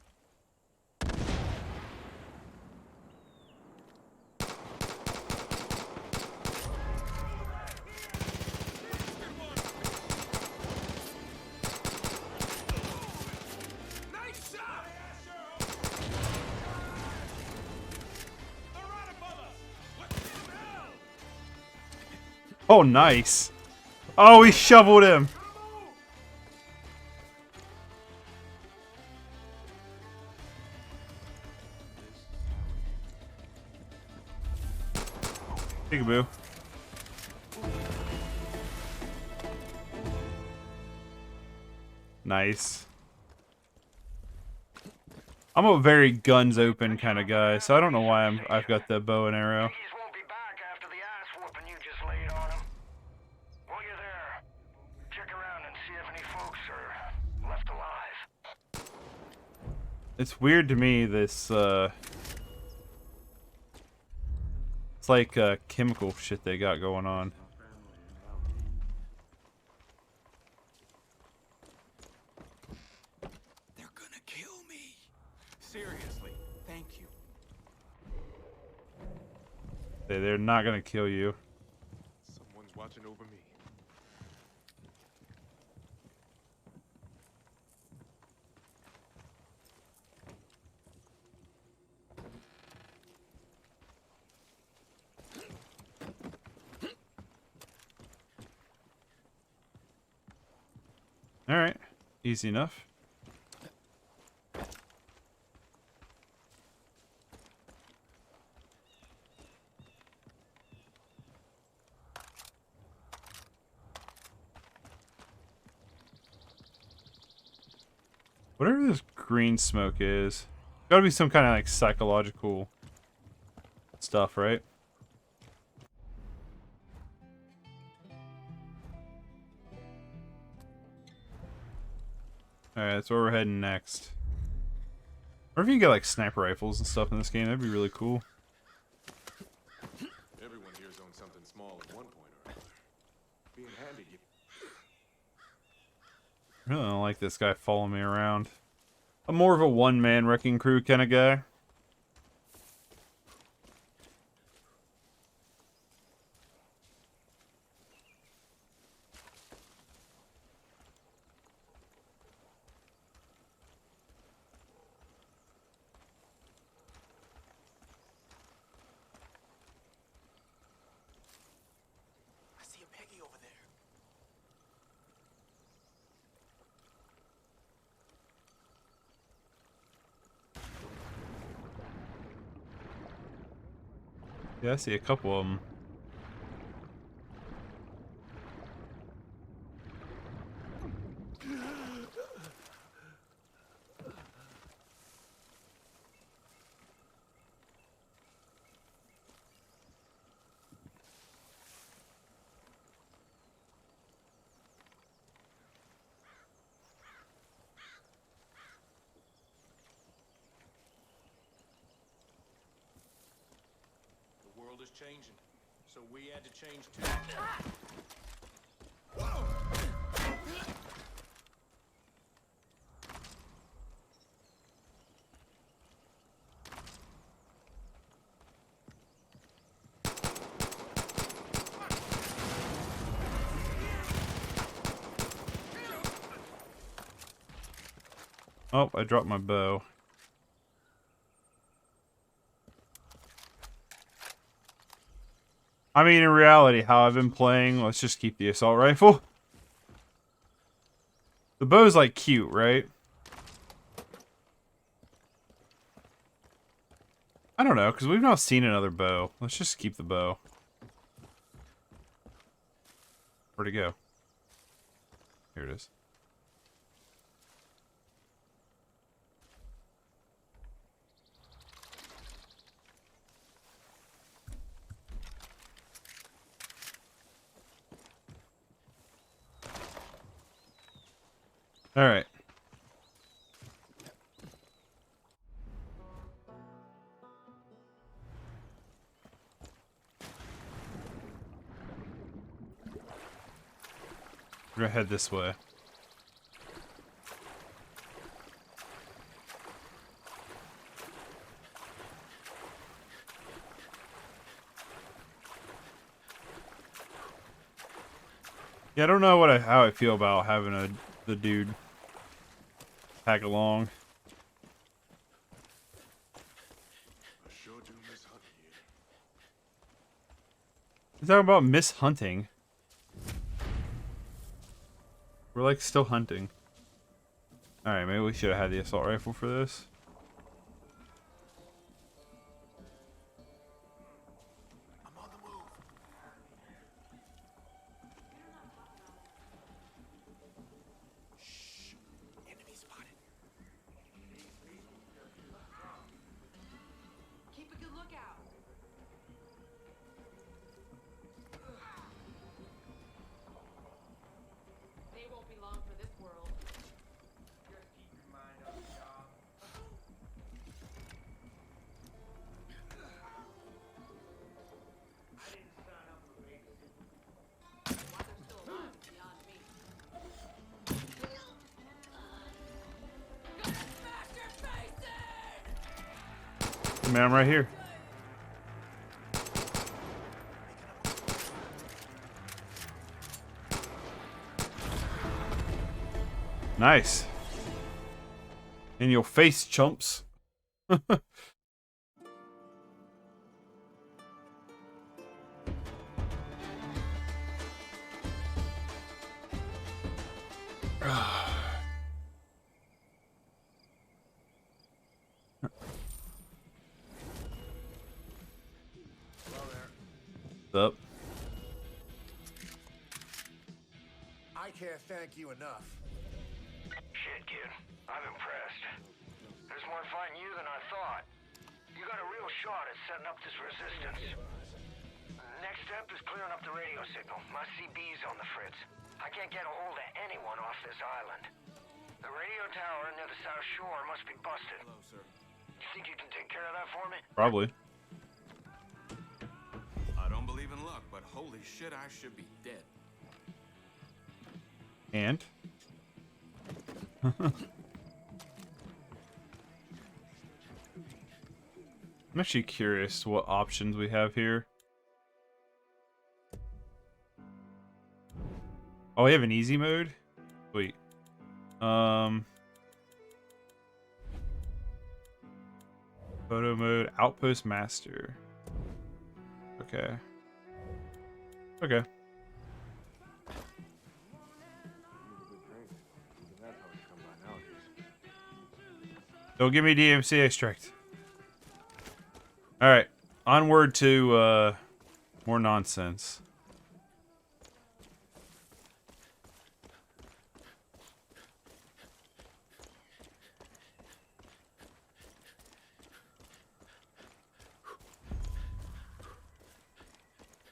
E: Nice shot!
D: They're right above us! What the hell?
A: Oh, nice. Oh, he shoveled him. Peekaboo. Nice. I'm a very guns open kind of guy, so I don't know why I've got the bow and arrow.
F: These won't be back after the ass whooping you just laid on them. While you're there, check around and see if any folks are left alive.
A: It's weird to me, this, it's like, chemical shit they got going on.
J: They're gonna kill me. Seriously, thank you.
A: They're not gonna kill you.
E: Someone's watching over me.
A: Alright. Easy enough. Whatever this green smoke is, gotta be some kind of like psychological stuff, right? Alright, that's where we're heading next. Or if you can get like sniper rifles and stuff in this game, that'd be really cool.
E: Everyone here's owned something small at one point or another. Being handy, you...
A: I really don't like this guy following me around. I'm more of a one-man wrecking crew kind of guy.
J: I see a Peggy over there.
A: Yeah, I see a couple of them.
N: The world is changing, so we had to change too.
A: Oh, I dropped my bow. I mean, in reality, how I've been playing, let's just keep the assault rifle. The bow's like cute, right? I don't know, because we've not seen another bow. Let's just keep the bow. Where'd it go? Here it is. All right. We're gonna head this way. Yeah, I don't know how I feel about having the dude tag along. He's talking about miss hunting. We're like still hunting. Alright, maybe we should have had the assault rifle for this.
B: Keep a good lookout. They won't be long for this world. Just keep your mind on the job. I didn't sign up for babysitting. Why they're still alive is beyond me. Gonna smash your face in!
A: Man, I'm right here. Nice. In your face, chumps. Up.
O: I can't thank you enough.
P: Shit, kid. I'm impressed. There's more fighting you than I thought. You got a real shot at setting up this resistance. Next step is clearing up the radio signal. My CB's on the fritz. I can't get a hold of anyone off this island. The radio tower near the South Shore must be busted.
N: Hello, sir.
P: You think you can take care of that for me?
A: Probably.
N: I don't believe in luck, but holy shit, I should be dead.
A: And? I'm actually curious what options we have here. Oh, we have an easy mode? Wait. Photo mode, outpost master. Okay. Okay. Don't give me DMCA extract. Alright. Onward to more nonsense.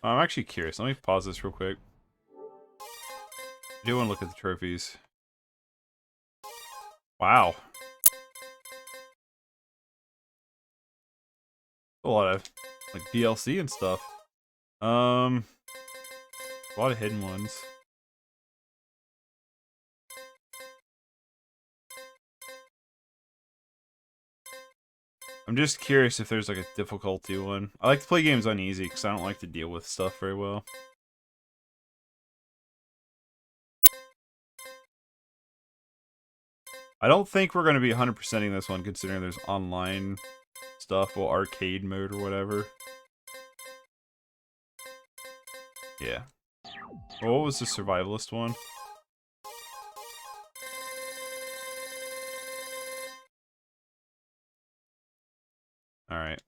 A: I'm actually curious. Let me pause this real quick. I do want to look at the trophies. Wow. A lot of like DLC and stuff. A lot of hidden ones. I'm just curious if there's like a difficulty one. I like to play games on easy because I don't like to deal with stuff very well. I don't think we're going to be 100%ing this one considering there's online stuff, well, arcade mode or whatever. Yeah. Well, what was the survivalist one? Alright.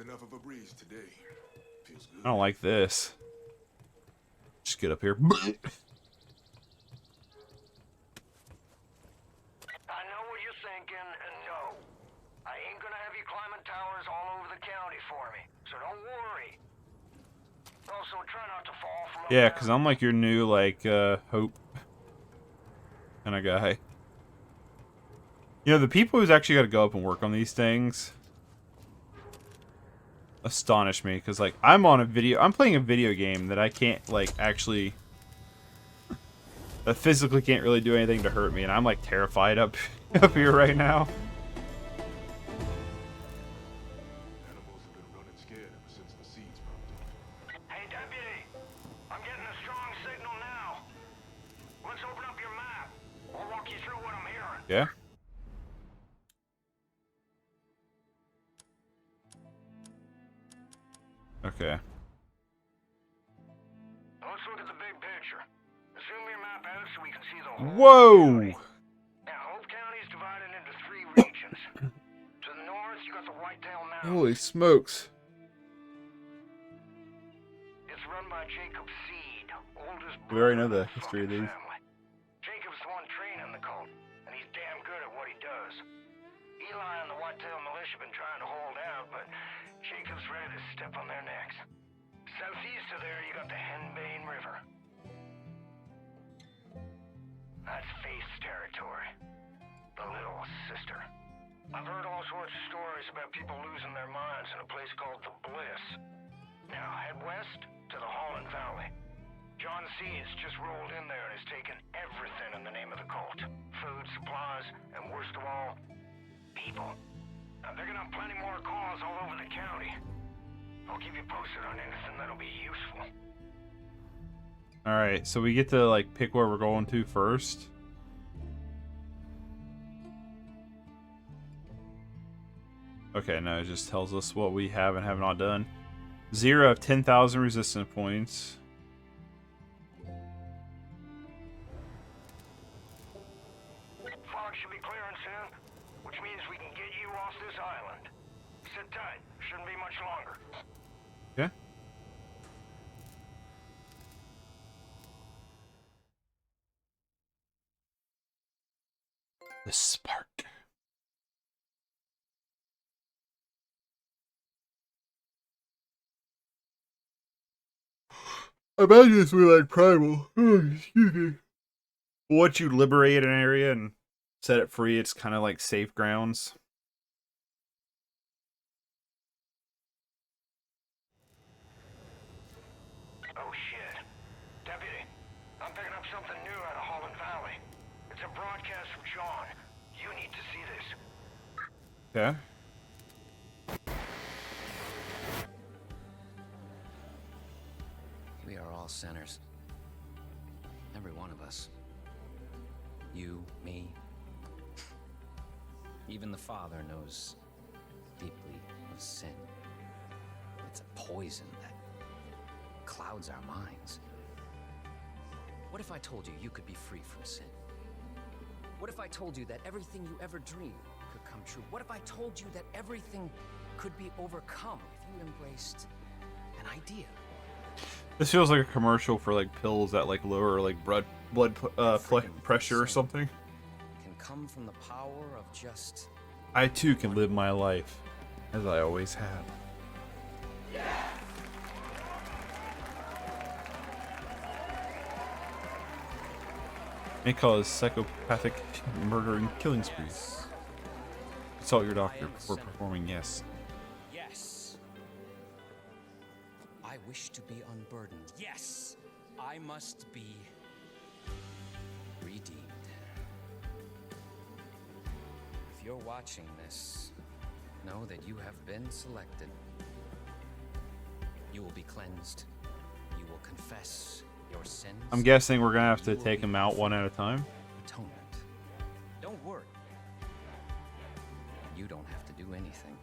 E: enough of a breeze today. Feels good.
A: I don't like this. Just get up here.
P: I know what you're thinking, and no. I ain't gonna have you climbing towers all over the county for me, so don't worry. Also, try not to fall from
A: Yeah, because I'm like your new, like, hope kind of guy. You know, the people who's actually got to go up and work on these things astonish me, because, like, I'm playing a video game that I can't, like, actually, that physically can't really do anything to hurt me, and I'm, like, terrified up here right now.
C: Animals have been running scared ever since the seeds popped up.
P: Hey, deputy. I'm getting a strong signal now. Let's open up your map. I'll walk you through what I'm hearing.
A: Yeah? Okay.
P: Let's look at the big picture. Zoom your map out so we can see the whole
A: Whoa!
P: county. Now, Hope County is divided into 3 regions. To the north, you got the Whitetail Mountains.
A: Holy smokes.
P: It's run by Jacob Seed, oldest
A: We already know
P: brother
A: the
P: of
A: history of these.
P: family. Jacob's the one training the cult, and he's damn good at what he does. Eli and the Whitetail Militia have been trying to hold out, but Jacob's ready to step on their necks. Southeast of there, you got the Henbane River. That's Faith's territory. The Little Sister. I've heard all sorts of stories about people losing their minds in a place called the Bliss. Now, head west to the Holland Valley. John Seeds just rolled in there and has taken everything in the name of the cult. Food, supplies, and worst of all, people. Now, they're gonna have plenty more calls all over the county. I'll keep you posted on anything that'll be useful.
A: Alright, so we get to, like, pick where we're going to first. Okay, no, it just tells us what we have and have not done. 0 of 10,000 resistance points.
P: Fog should be clearing soon, which means we can get you off this island. Sit tight. Shouldn't be much longer.
A: Okay. The spark. I imagine this would be like primal. Excuse me. Once you liberate an area and set it free, it's kind of like safe grounds.
P: Oh shit. Deputy, I'm picking up something new out of Holland Valley. It's a broadcast from John. You need to see this.
A: Okay.
Q: We are all sinners. Every one of us. You, me. Even the Father knows deeply of sin. It's a poison that clouds our minds. What if I told you you could be free from sin? What if I told you that everything you ever dreamed could come true? What if I told you that everything could be overcome if you embraced an idea?
A: This feels like a commercial for like pills that like lower like blood pressure or something.
Q: Can come from the power of just
A: I too can live my life as I always have. May cause psychopathic murdering killing sprees. Consult your doctor before performing. Yes.
Q: yes. I wish to be unburdened. Yes, I must be redeemed. If you're watching this, know that you have been selected. You will be cleansed. You will confess your sins.
A: I'm guessing we're gonna have to take them out one at a time.
Q: Atonement. Don't worry. You don't have to do anything.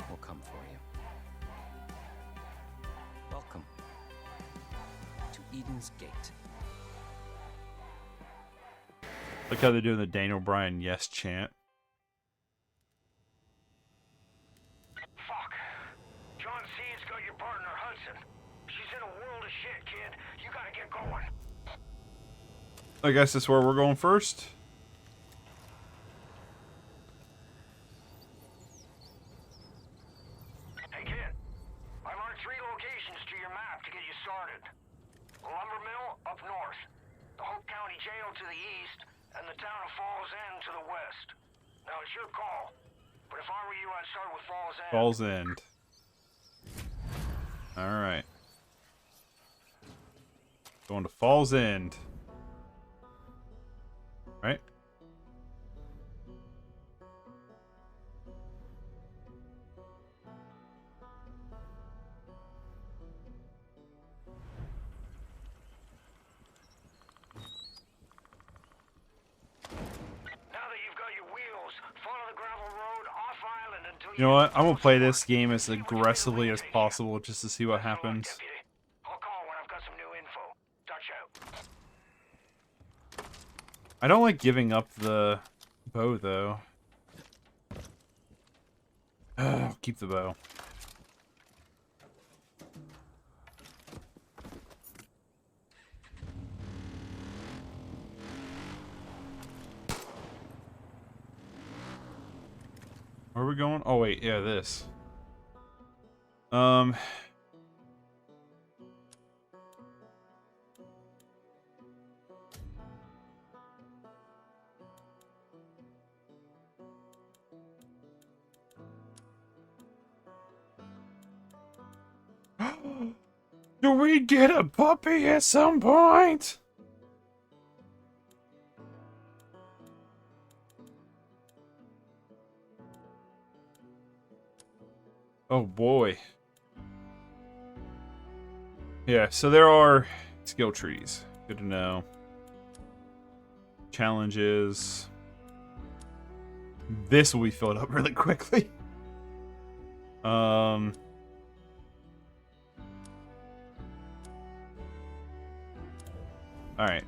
Q: We'll come for you. Welcome to Eden's Gate.
A: Look how they're doing the Daniel Bryan yes chant.
P: gotta get going.
A: I guess that's where we're going first.
P: Hey kid, I marked 3 locations to your map to get you started. The lumber mill up north, the Hope County Jail to the east, and the town of Falls End to the west. Now it's your call, but if I were you, I'd start with Falls End.
A: Falls End. All right. Going to Falls End. Right? You know what? I'm gonna play this game as aggressively as possible just to see what happens. I don't like giving up the bow though. I'll keep the bow. Where are we going? Oh wait, yeah, this. Do we get a puppy at some point? Oh boy. Yeah, so there are skill trees. Good to know. Challenges. This will be filled up really quickly. All right.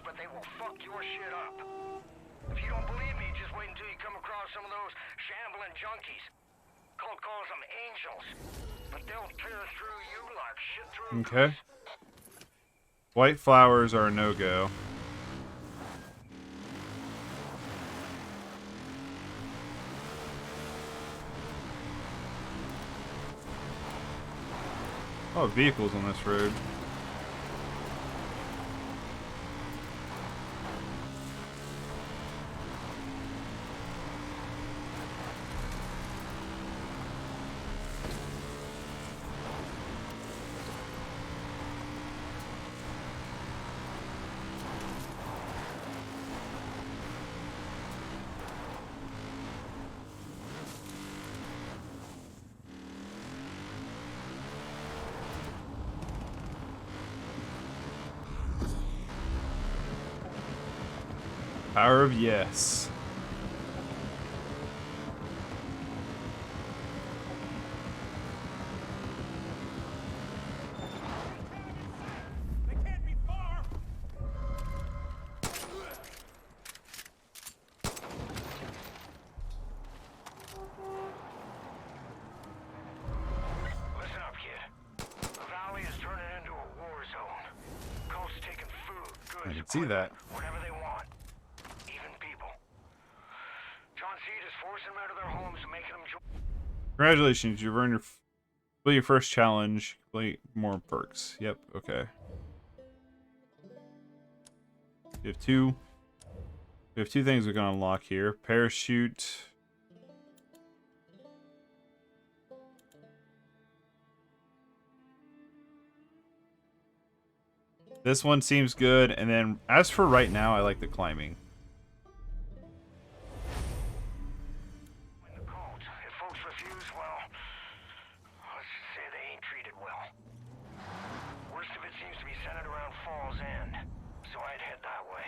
P: But they will fuck your shit up. If you don't believe me, just wait until you come across some of those shambling junkies. Cult calls them angels, but they'll tear through you like shit through a
A: Okay. White flowers are a no-go. Oh, vehicles on this road. Power of yes. I can see that.
P: whatever they want. Even people. John Seed is forcing them out of their homes and making them join.
A: Congratulations, you've earned your first challenge. Complete more perks. Yep. Okay. We have two. We have two things we can unlock here. Parachute. This one seems good, and then as for right now, I like the climbing.
P: When the cult, if folks refuse, well, let's just say they ain't treated well. Worst of it seems to be centered around Fall's End, so I'd head that way.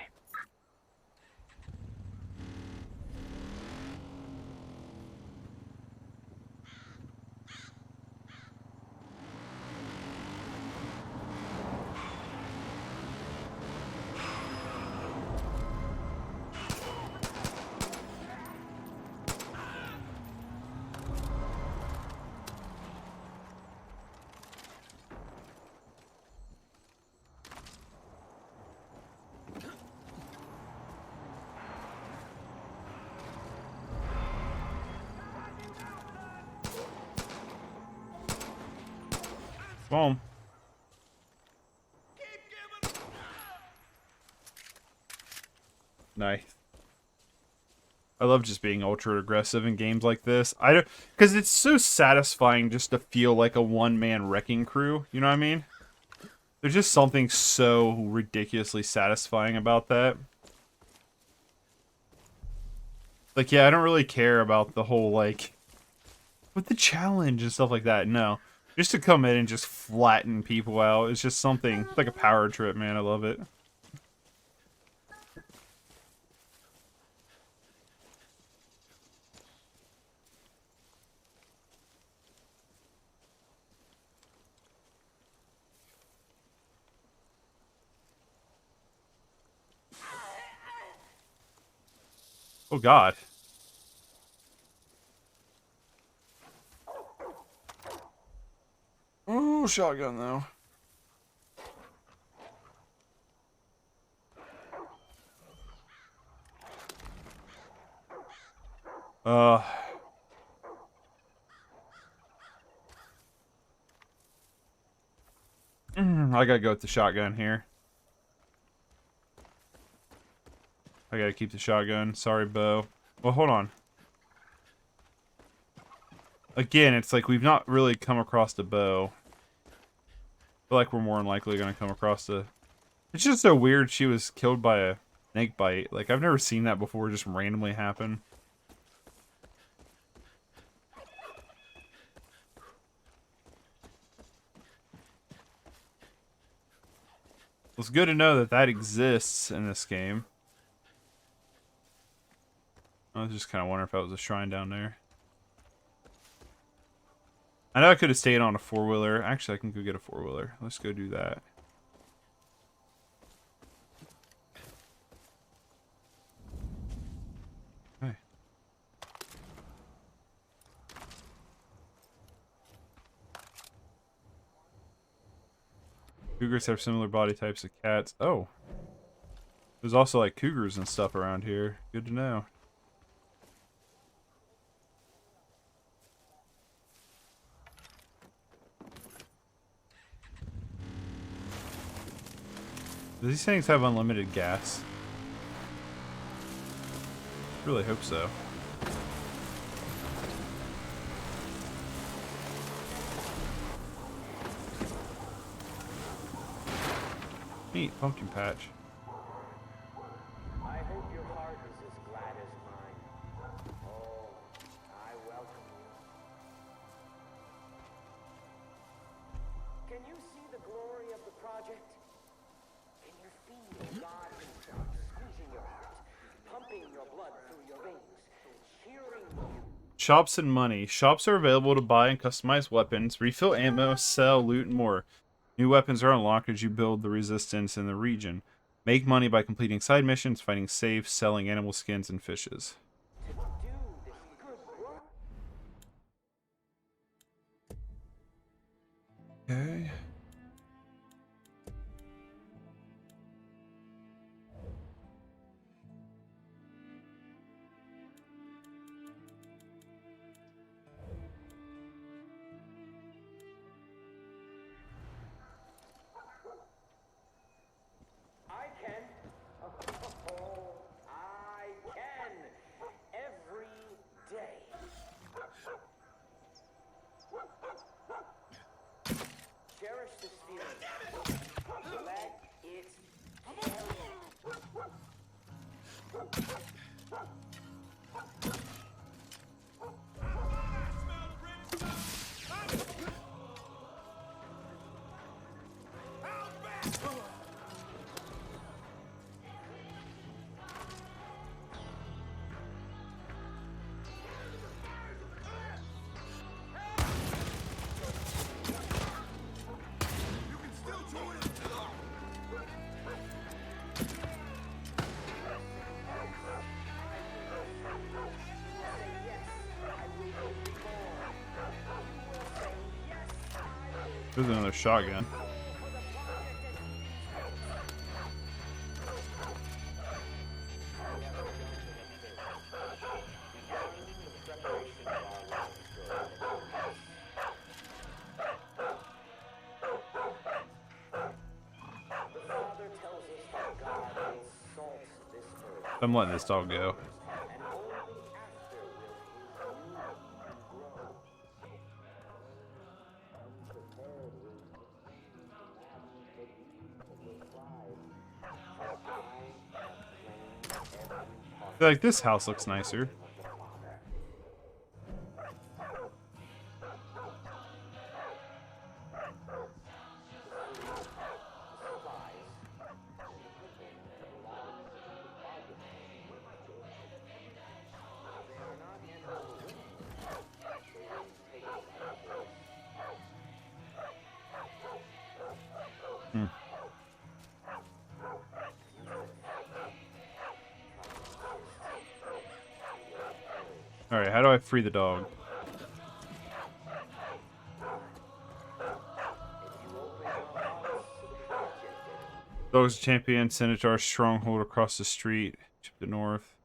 A: Boom. Nice. I love just being ultra aggressive in games like this. I don't, because it's so satisfying just to feel like a one-man wrecking crew. You know what I mean? There's just something so ridiculously satisfying about that. Like, yeah, I don't really care about the whole, like, with the challenge and stuff like that. No. Just to come in and just flatten people out. It's just something, it's like a power trip, man. I love it. Oh, God. Oh, shotgun, though. I gotta go with the shotgun here. I gotta keep the shotgun. Sorry, bow. Well, hold on. Again, it's like we've not really come across the bow. I feel like we're more than likely gonna come across the... It's just so weird she was killed by a snake bite. Like, I've never seen that before just randomly happen. It's good to know that that exists in this game. I was just kind of wondering if that was a shrine down there. I know I could have stayed on a four-wheeler. Actually, I can go get a four-wheeler. Let's go do that. Okay. Cougars have similar body types to cats. Oh. There's also like cougars and stuff around here. Good to know. Do these things have unlimited gas? I really hope so. Neat, pumpkin patch.
K: I hope your heart is as glad as mine. Oh, I welcome you. Can you see the glory of the project? Can you feel God himself squeezing your heart, pumping your blood through your veins, cheering you?
A: Shops and money. Shops are available to buy and customize weapons, refill ammo, sell, loot, and more. New weapons are unlocked as you build the resistance in the region. Make money by completing side missions, fighting safe, selling animal skins, and fishes. Okay. There's another shotgun. I'm letting this dog go. I feel like this house looks nicer. Alright, how do I free the dog? Dog's champion, Senator stronghold across the street to the north.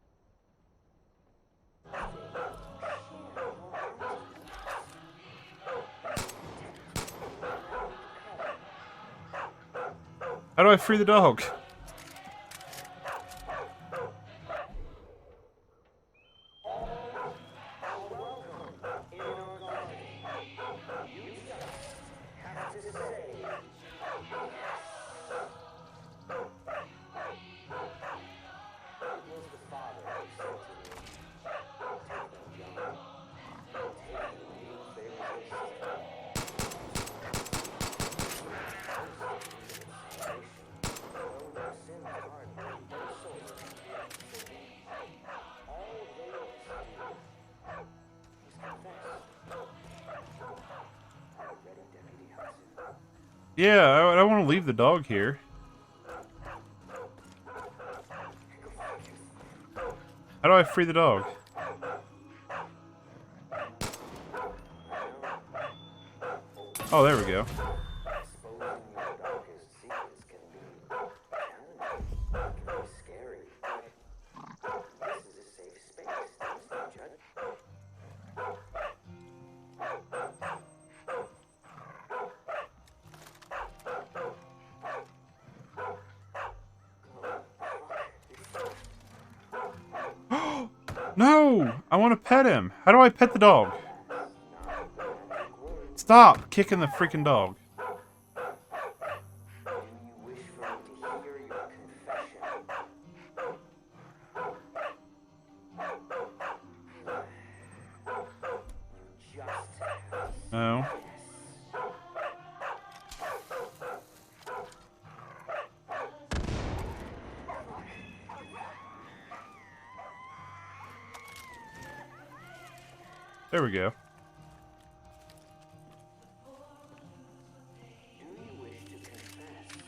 A: How do I free the dog? Yeah, I want to leave the dog here. How do I free the dog? Oh, there we go. No! I want to pet him. How do I pet the dog? Stop kicking the freaking dog. No. There we go.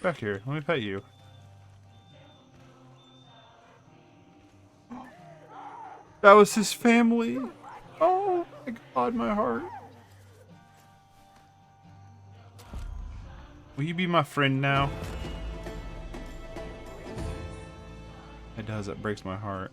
A: Back here. Let me pet you. That was his family. Oh my God, my heart. Will you be my friend now? It does. It breaks my heart.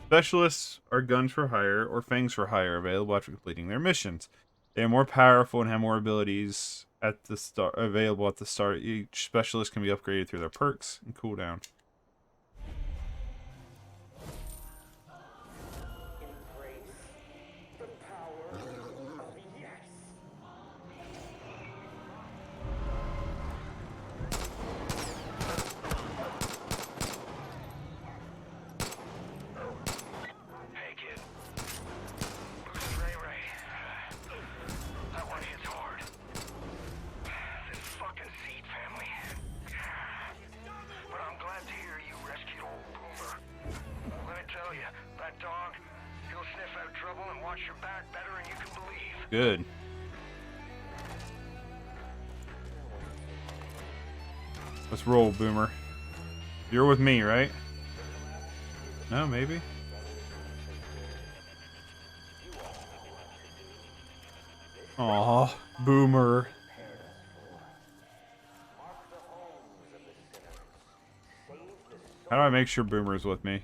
A: Specialists are guns for hire or fangs for hire, available after completing their missions. They are more powerful and have more abilities at the start. Available at the start. Each specialist can be upgraded through their perks and cooldown. Good. Let's roll, Boomer. You're with me, right? No, maybe? Aw, Boomer. How do I make sure Boomer's with me?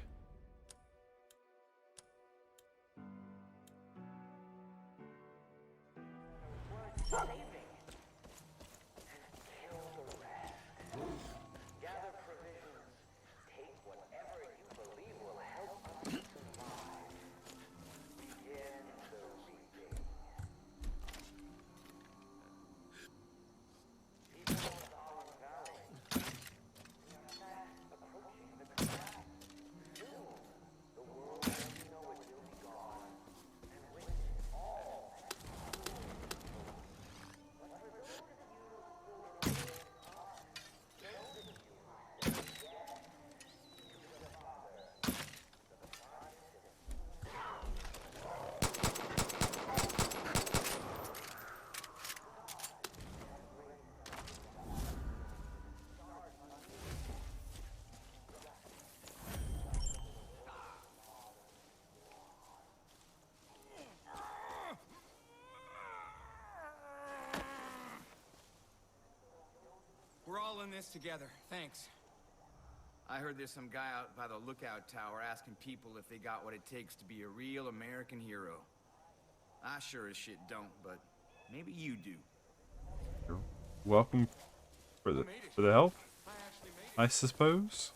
J: We're all in this together. Thanks. I heard there's some guy out by the lookout tower asking people if they got what it takes to be a real American hero. I sure as shit don't, but maybe you do.
A: You're welcome for the help, I suppose.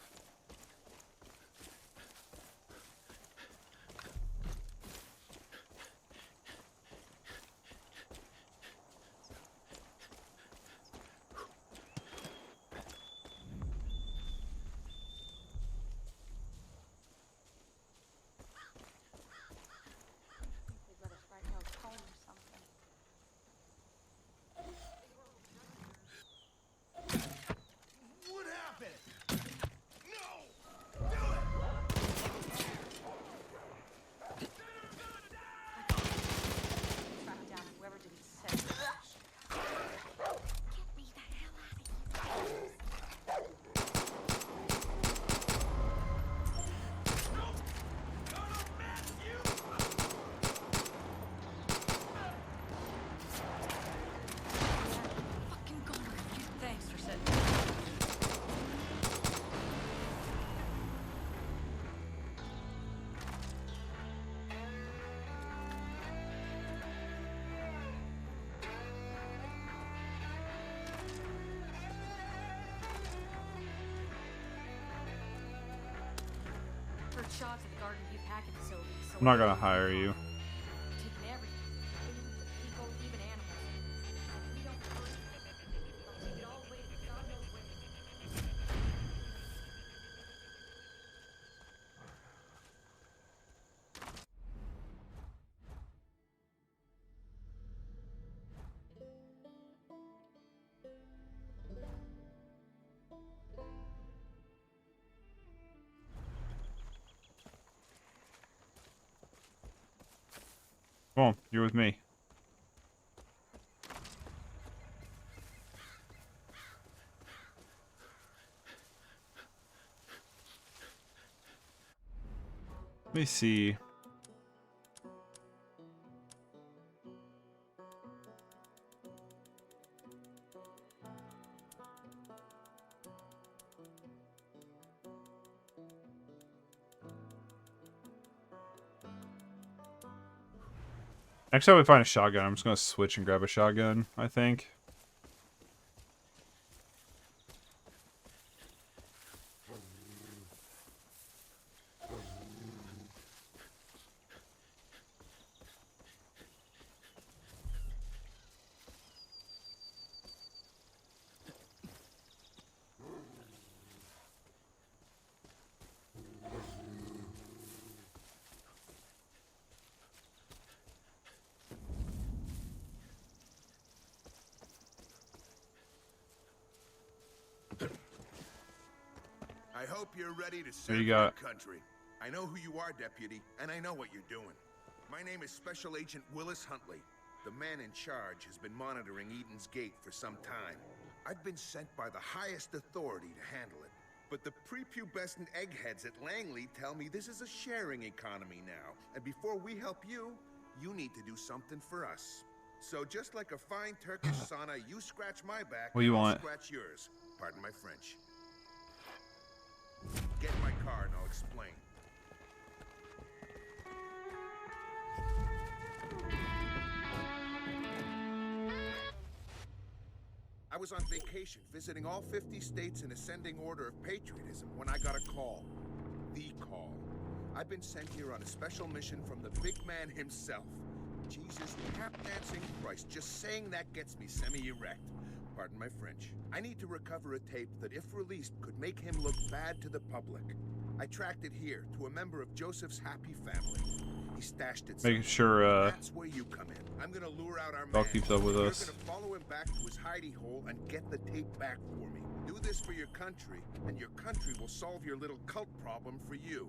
D: What happened? No! Do it!
G: Track down whoever did he say. Get me the hell out of here.
B: Fucking goner. Thanks for setting
G: Heard shots at the Garden View packing facility. So
A: I'm not gonna hire you.
G: taking everything. People, even animals. We don't hurt. I'll take it all the way to God knows where.
A: Come on, you're with me. Let me see. Next time we find a shotgun, I'm just gonna switch and grab a shotgun, I think.
R: I hope you're ready to
A: What
R: serve
A: you
R: your
A: got?
R: country. I know who you are, Deputy, and I know what you're doing. My name is Special Agent Willis Huntley. The man in charge has been monitoring Eden's Gate for some time. I've been sent by the highest authority to handle it. But the prepubescent eggheads at Langley tell me this is a sharing economy now. And before we help you, you need to do something for us. So just like a fine Turkish sauna, you scratch my back,
A: What do you
R: and I'll
A: want?
R: scratch yours. Pardon my French. explain. I was on vacation visiting all 50 states in ascending order of patriotism when I got a call. The call. I've been sent here on a special mission from the big man himself. Jesus, tap-dancing Christ, just saying that gets me semi-erect. Pardon my French. I need to recover a tape that, if released, could make him look bad to the public. I tracked it here to a member of Joseph's happy family. He stashed it.
A: Making sure
R: That's where you come in. I'm gonna lure out our
A: I'll
R: man.
A: keep up with
R: You're
A: us.
R: gonna follow him back to his hidey hole and get the tape back for me. Do this for your country, and your country will solve your little cult problem for you.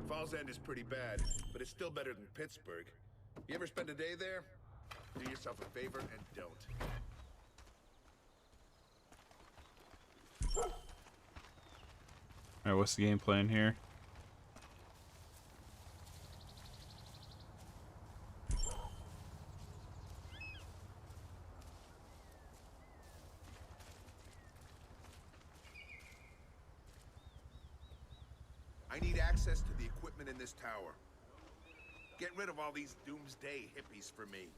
R: Falls End is pretty bad, but it's still better than Pittsburgh. You ever spend a day there? Do yourself a favor and don't.
A: Alright, what's the game plan here?
R: I need access to the equipment in this tower. Get rid of all these doomsday hippies for me.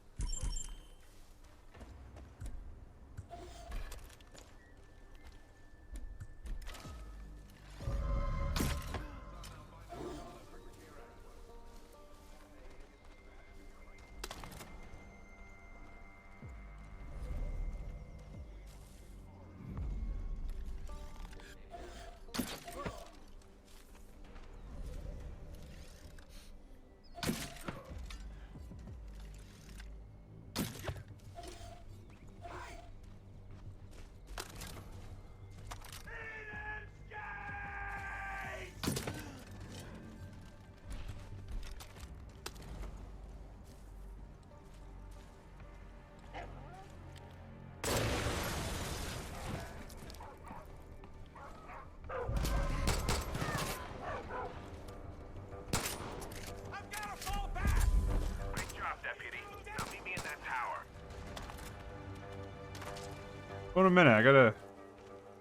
A: Wait a minute, I gotta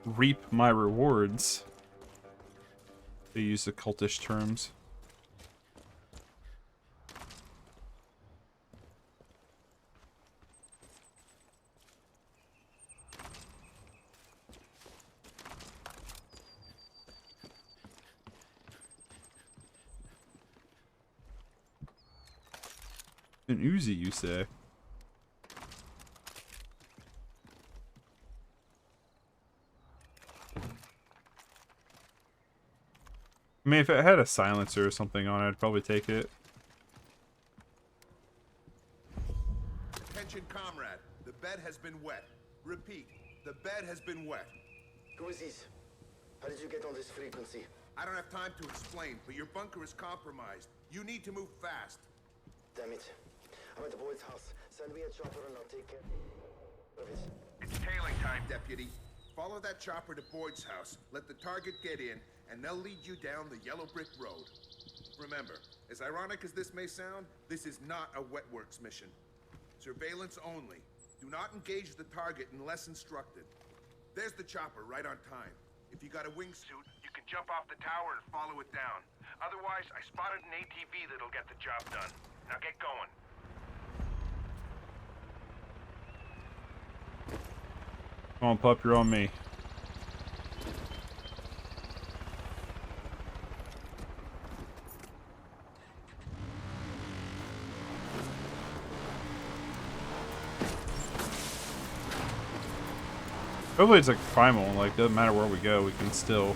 A: reap my rewards. They use the cultish terms. An Uzi, you say? I mean, if it had a silencer or something on it, I'd probably take it.
R: Attention, comrade. The bed has been wet. Repeat, the bed has been wet.
S: Who is this? How did you get on this frequency?
R: I don't have time to explain, but your bunker is compromised. You need to move fast.
S: Damn it. I'm at the boy's house. Send me a chopper and I'll take care of it.
R: It's tailing time, Deputy. Follow that chopper to Boyd's house. Let the target get in, and they'll lead you down the yellow brick road. Remember, as ironic as this may sound, this is not a wet works mission. Surveillance only. Do not engage the target unless instructed. There's the chopper right on time. If you got a wingsuit, you can jump off the tower and follow it down. Otherwise, I spotted an ATV that'll get the job done. Now get going.
A: Come on, pup, you're on me. Hopefully it's like primal, like doesn't matter where we go, we can still.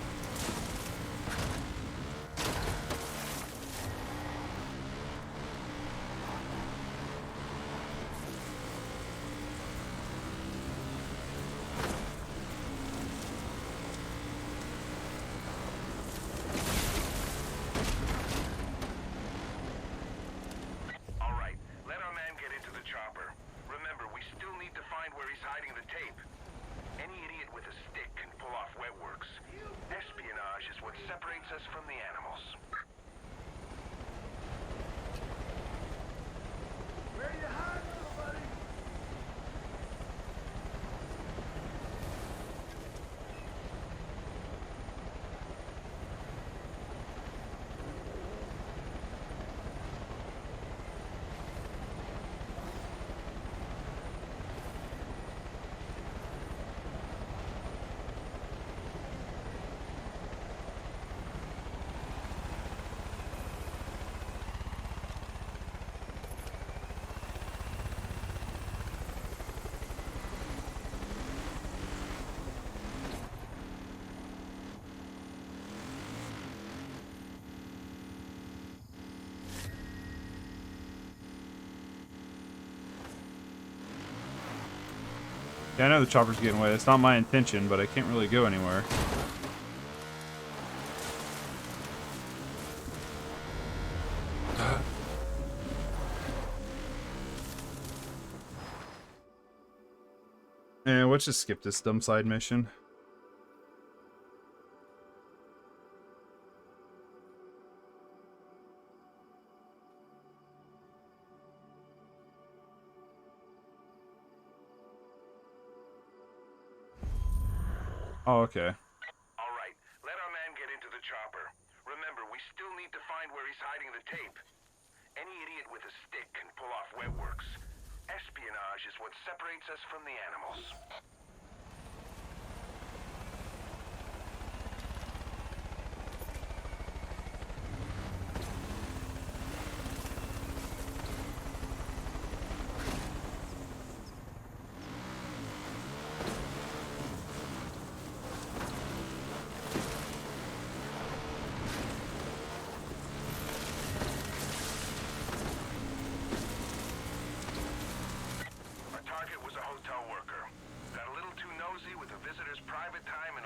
A: Yeah, I know the chopper's getting away. It's not my intention, but I can't really go anywhere. Yeah, let's just skip this dumb side mission. Oh, okay.
P: All right, let our man get into the chopper. Remember, we still need to find where he's hiding the tape. Any idiot with a stick can pull off web works. Espionage is what separates us from the animals.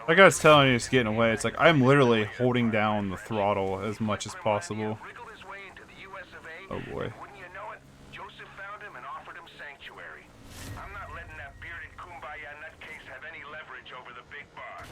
A: That guy's telling you it's getting away. It's like, I'm literally holding down the throttle as much as possible. Oh boy.
P: Joseph found him and offered him sanctuary. I'm not letting that bearded kumbaya nutcase have any leverage over the big boss.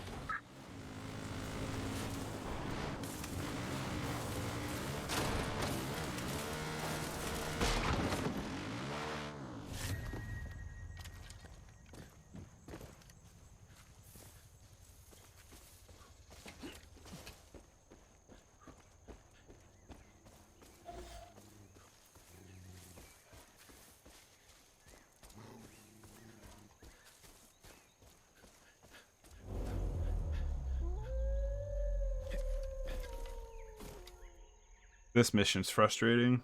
A: This mission's frustrating.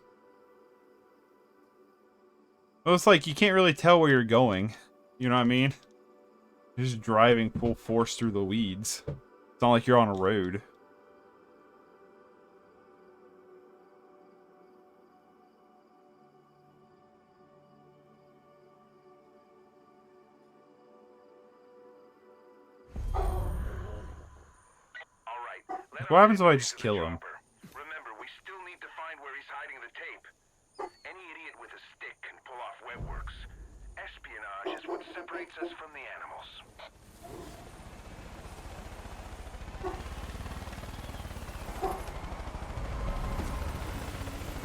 A: Well, it's like you can't really tell where you're going. You know what I mean? You're just driving full force through the weeds. It's not like you're on a road. What happens if I just kill him?
P: Remember, we still need to find where he's hiding the tape. Any idiot with a stick can pull off web works. Espionage is what separates us from the animals.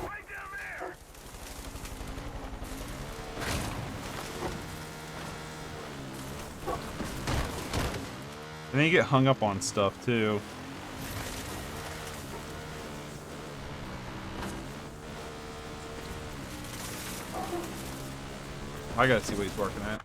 P: Right down there!
A: And then you get hung up on stuff too. I gotta see what he's working at.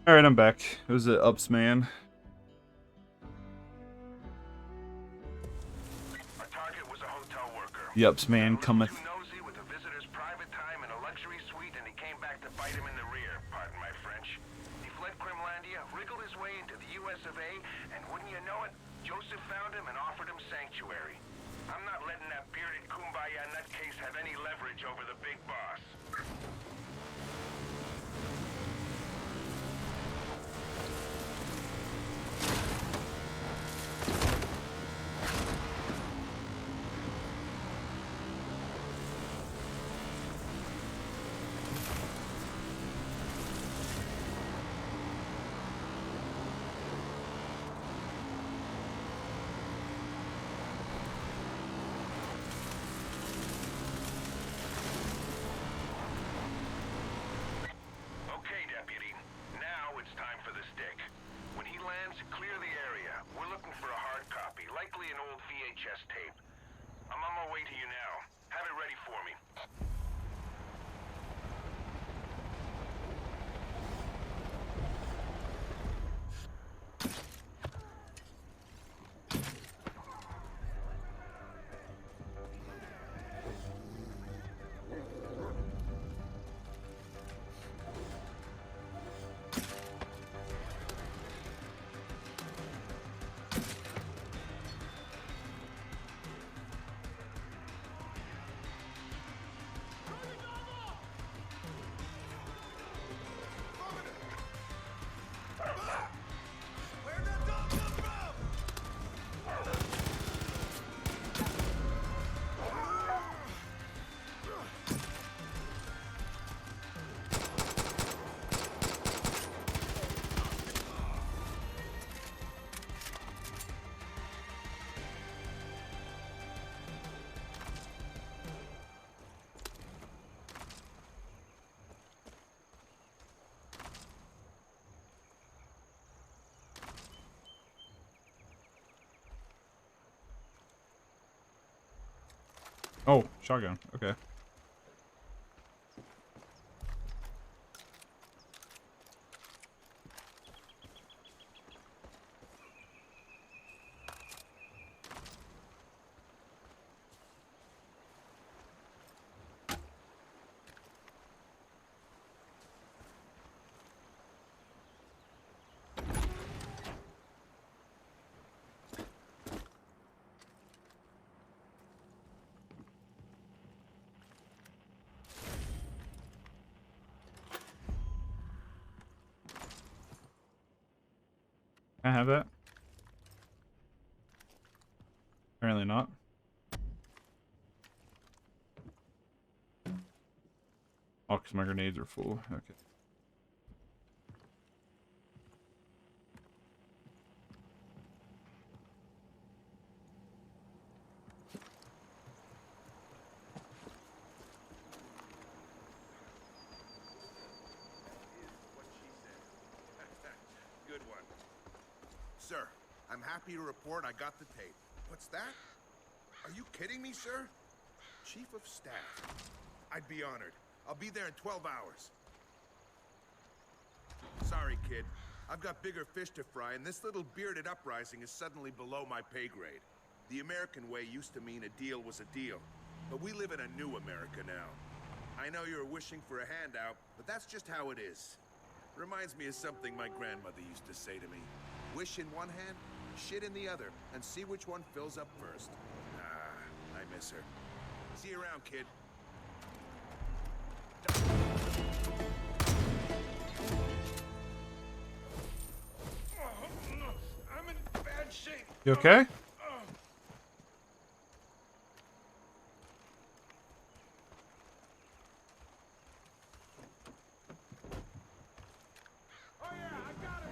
A: Alright, I'm back. It was the Ups man. The Ups man cometh.
P: Joseph found him and offered him sanctuary. I'm not letting that bearded kumbaya nutcase have any leverage over the big boss.
A: Oh, shotgun. Okay. Can I have that? Apparently not. Oh, because my grenades are full. Okay.
R: Good one. Sir, I'm happy to report I got the tape. What's that? Are you kidding me, sir? Chief of Staff. I'd be honored. I'll be there in 12 hours. Sorry, kid. I've got bigger fish to fry, and this little bearded uprising is suddenly below my pay grade. The American way used to mean a deal was a deal, but we live in a new America now. I know you're wishing for a handout, but that's just how it is. Reminds me of something my grandmother used to say to me. Wish in one hand, shit in the other, and see which one fills up first. Ah, I miss her. See you around, kid.
D: I'm in bad shape.
A: You okay?
D: Oh yeah, I got him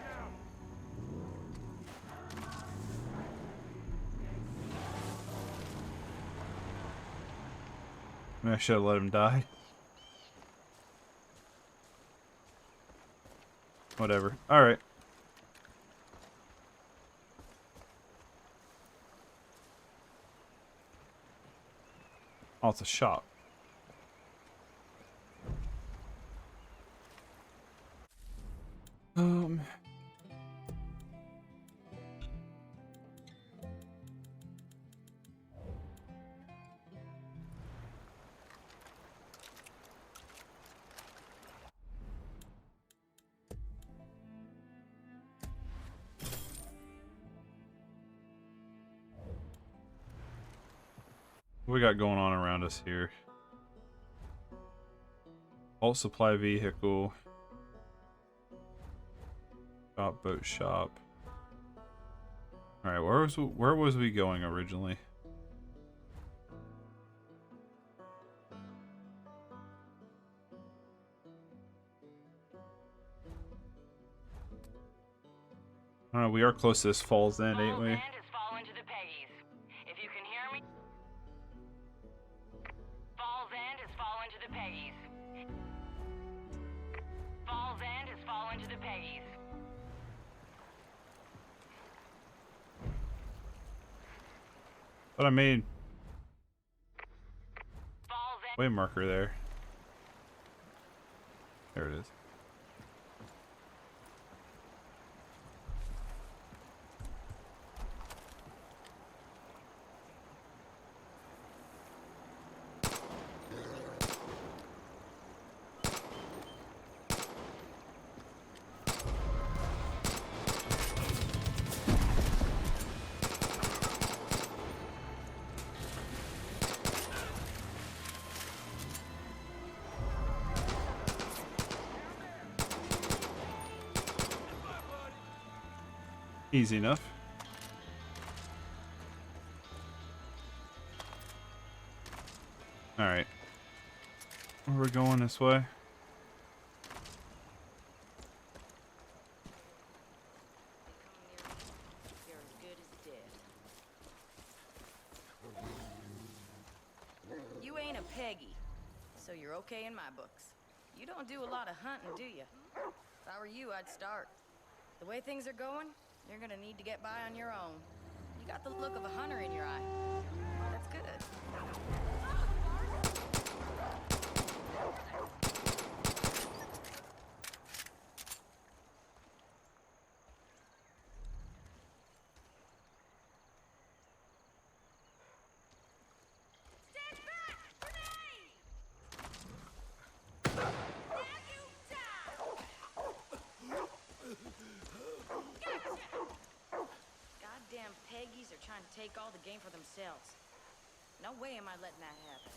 D: now.
A: I should have let him die. Whatever. Alright. Oh, it's a shop. What we got going on around us here? Alt supply vehicle. Shop, boat shop. Alright, where was we going originally? I don't know, we are close to this Falls End, ain't we? But I made way marker there. There it is. Easy enough. Alright. Where are we going this way?
B: You're as good as dead. You ain't a Peggy, so you're okay in my books. You don't do a lot of hunting, do you? If I were you, I'd start. The way things are going, you're gonna need to get by on your own. You got the look of a hunter in your eye. That's good. take all the game for themselves. No way am I letting that happen.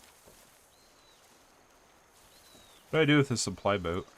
A: What do I do with this supply boat?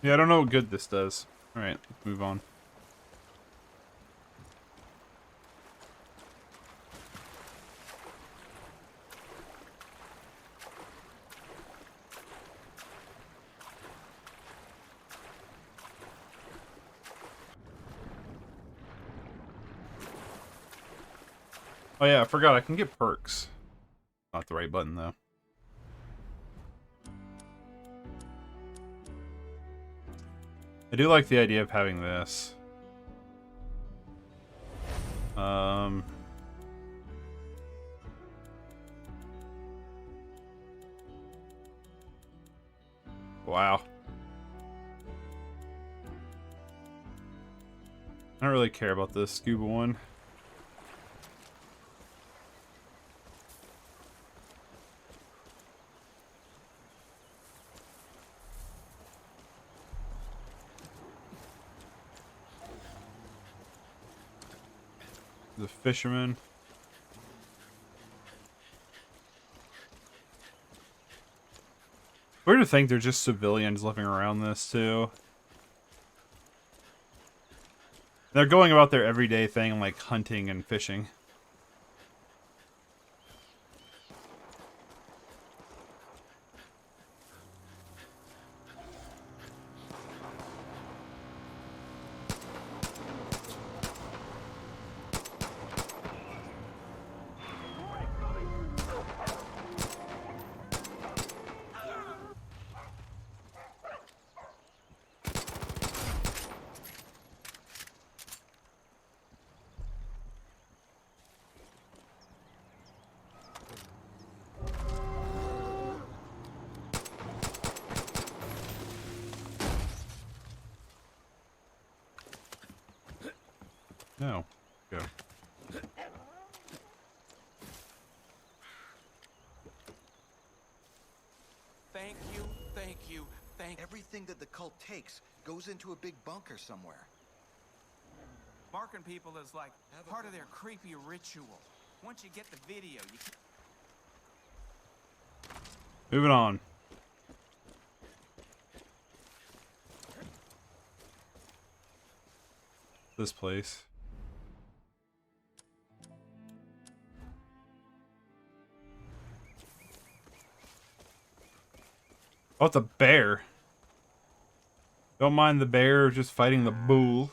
A: Yeah, I don't know what good this does. Alright, let's move on. Oh yeah, I forgot I can get perks. Not the right button though. I do like the idea of having this. Wow. I don't really care about this scuba one. The fisherman. Weird to think they're just civilians living around this too. They're going about their everyday thing like hunting and fishing. No. Go.
J: Thank you, thank you, thank you. Everything that the cult takes goes into a big bunker somewhere.
T: Marking people is like part of their creepy ritual. Once you get the video, you can...
A: Moving on. This place. Oh, it's a bear. Don't mind the bear just fighting the bull.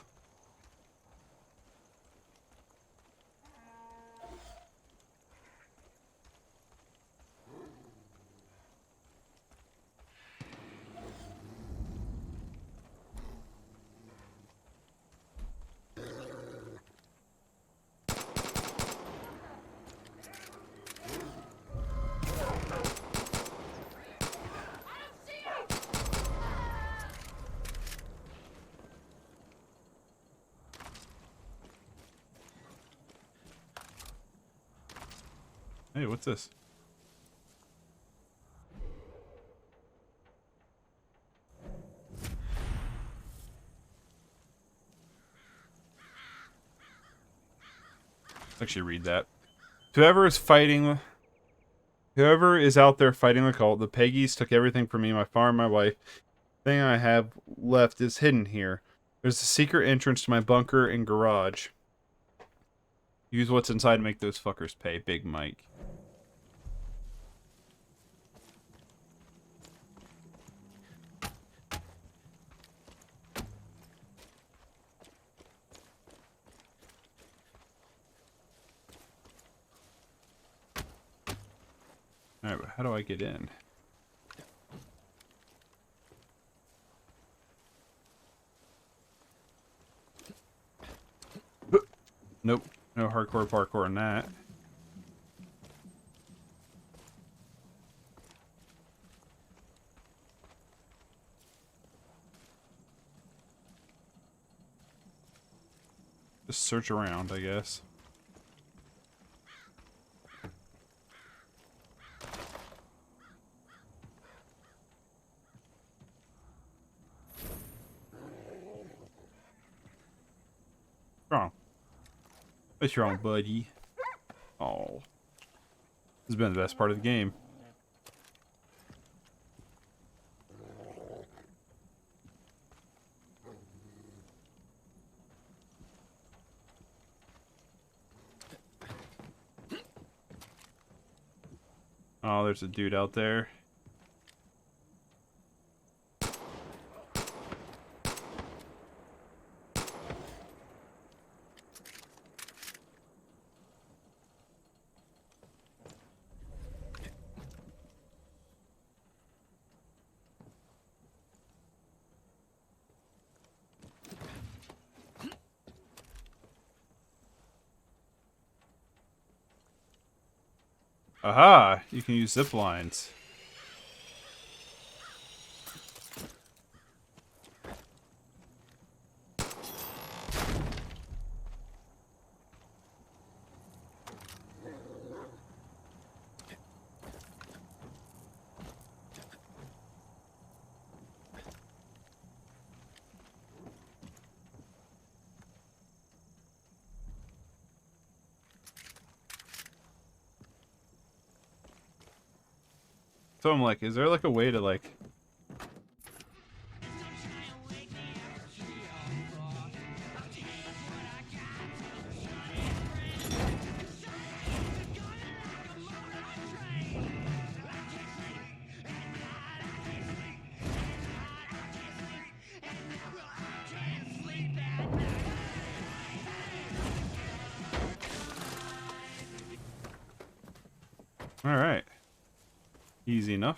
A: Hey, what's this? Actually read that. Whoever is out there fighting the cult, the Peggies took everything from me, my farm, my wife. The thing I have left is hidden here. There's a secret entrance to my bunker and garage. Use what's inside to make those fuckers pay, Big Mike. Alright, but how do I get in? Nope. No hardcore parkour on that. Just search around, I guess. Wrong. What's wrong, buddy? Oh. This has been the best part of the game. Oh, there's a dude out there. Aha! You can use zip lines. So I'm like, is there like a way to like... Alright. Easy enough.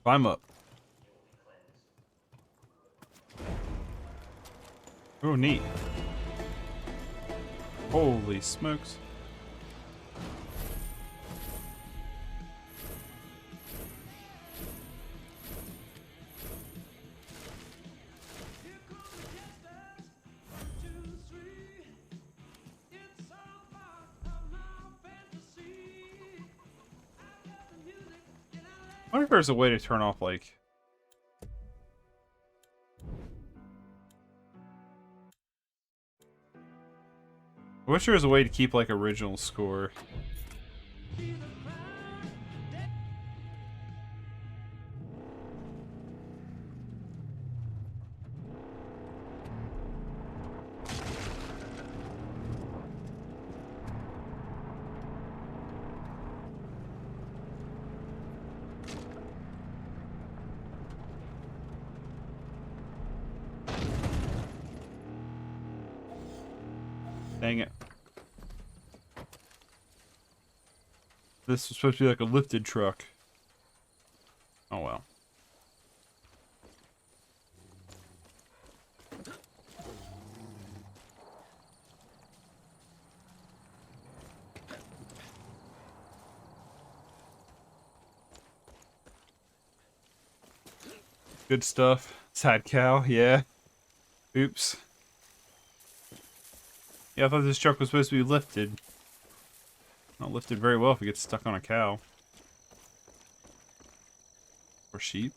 A: Climb up. Oh, neat. Holy smokes. I wonder if there's a way to turn off, like... I wish there was a way to keep, like, original score. Dang it. This was supposed to be like a lifted truck. Oh well. Good stuff. Sad cow, yeah. Oops. Yeah, I thought this truck was supposed to be lifted. Not lifted very well if it gets stuck on a cow. Or sheep.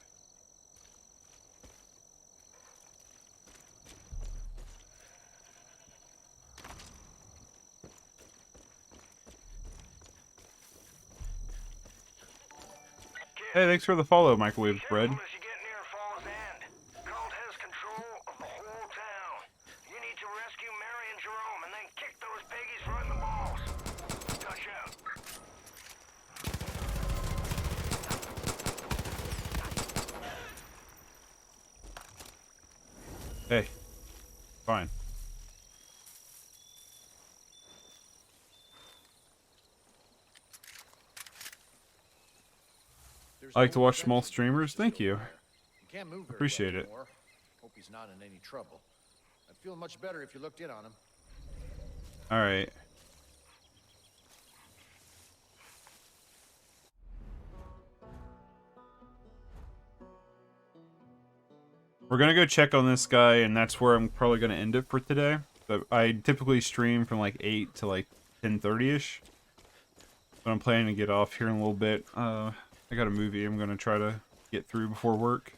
A: Hey, thanks for the follow, microwave bread. Hey, fine. I like to watch small streamers. Thank you.
O: He can't move very
A: Appreciate
O: well
A: it.
O: anymore. Hope he's not in any trouble. Feel much better if you looked in on him.
A: All right. We're gonna go check on this guy, and that's where I'm probably gonna end it for today. But I typically stream from like 8 to like 10:30ish. But I'm planning to get off here in a little bit. I got a movie I'm gonna try to get through before work.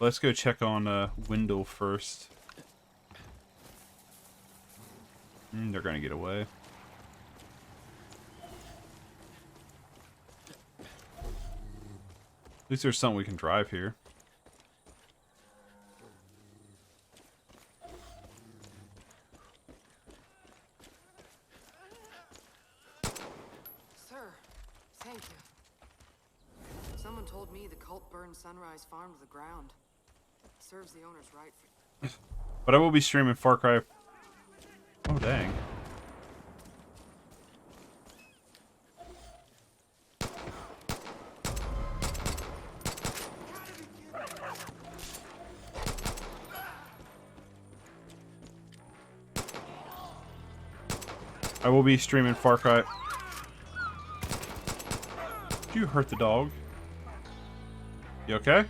A: Let's go check on Wendell first. They're gonna get away. At least there's something we can drive here.
U: Sir, thank you. Someone told me the cult burned Sunrise Farm to the ground. Serves the owners right for...
A: But I will be streaming Far Cry. Oh, dang. I will be streaming Far Cry. Did you hurt the dog? You okay?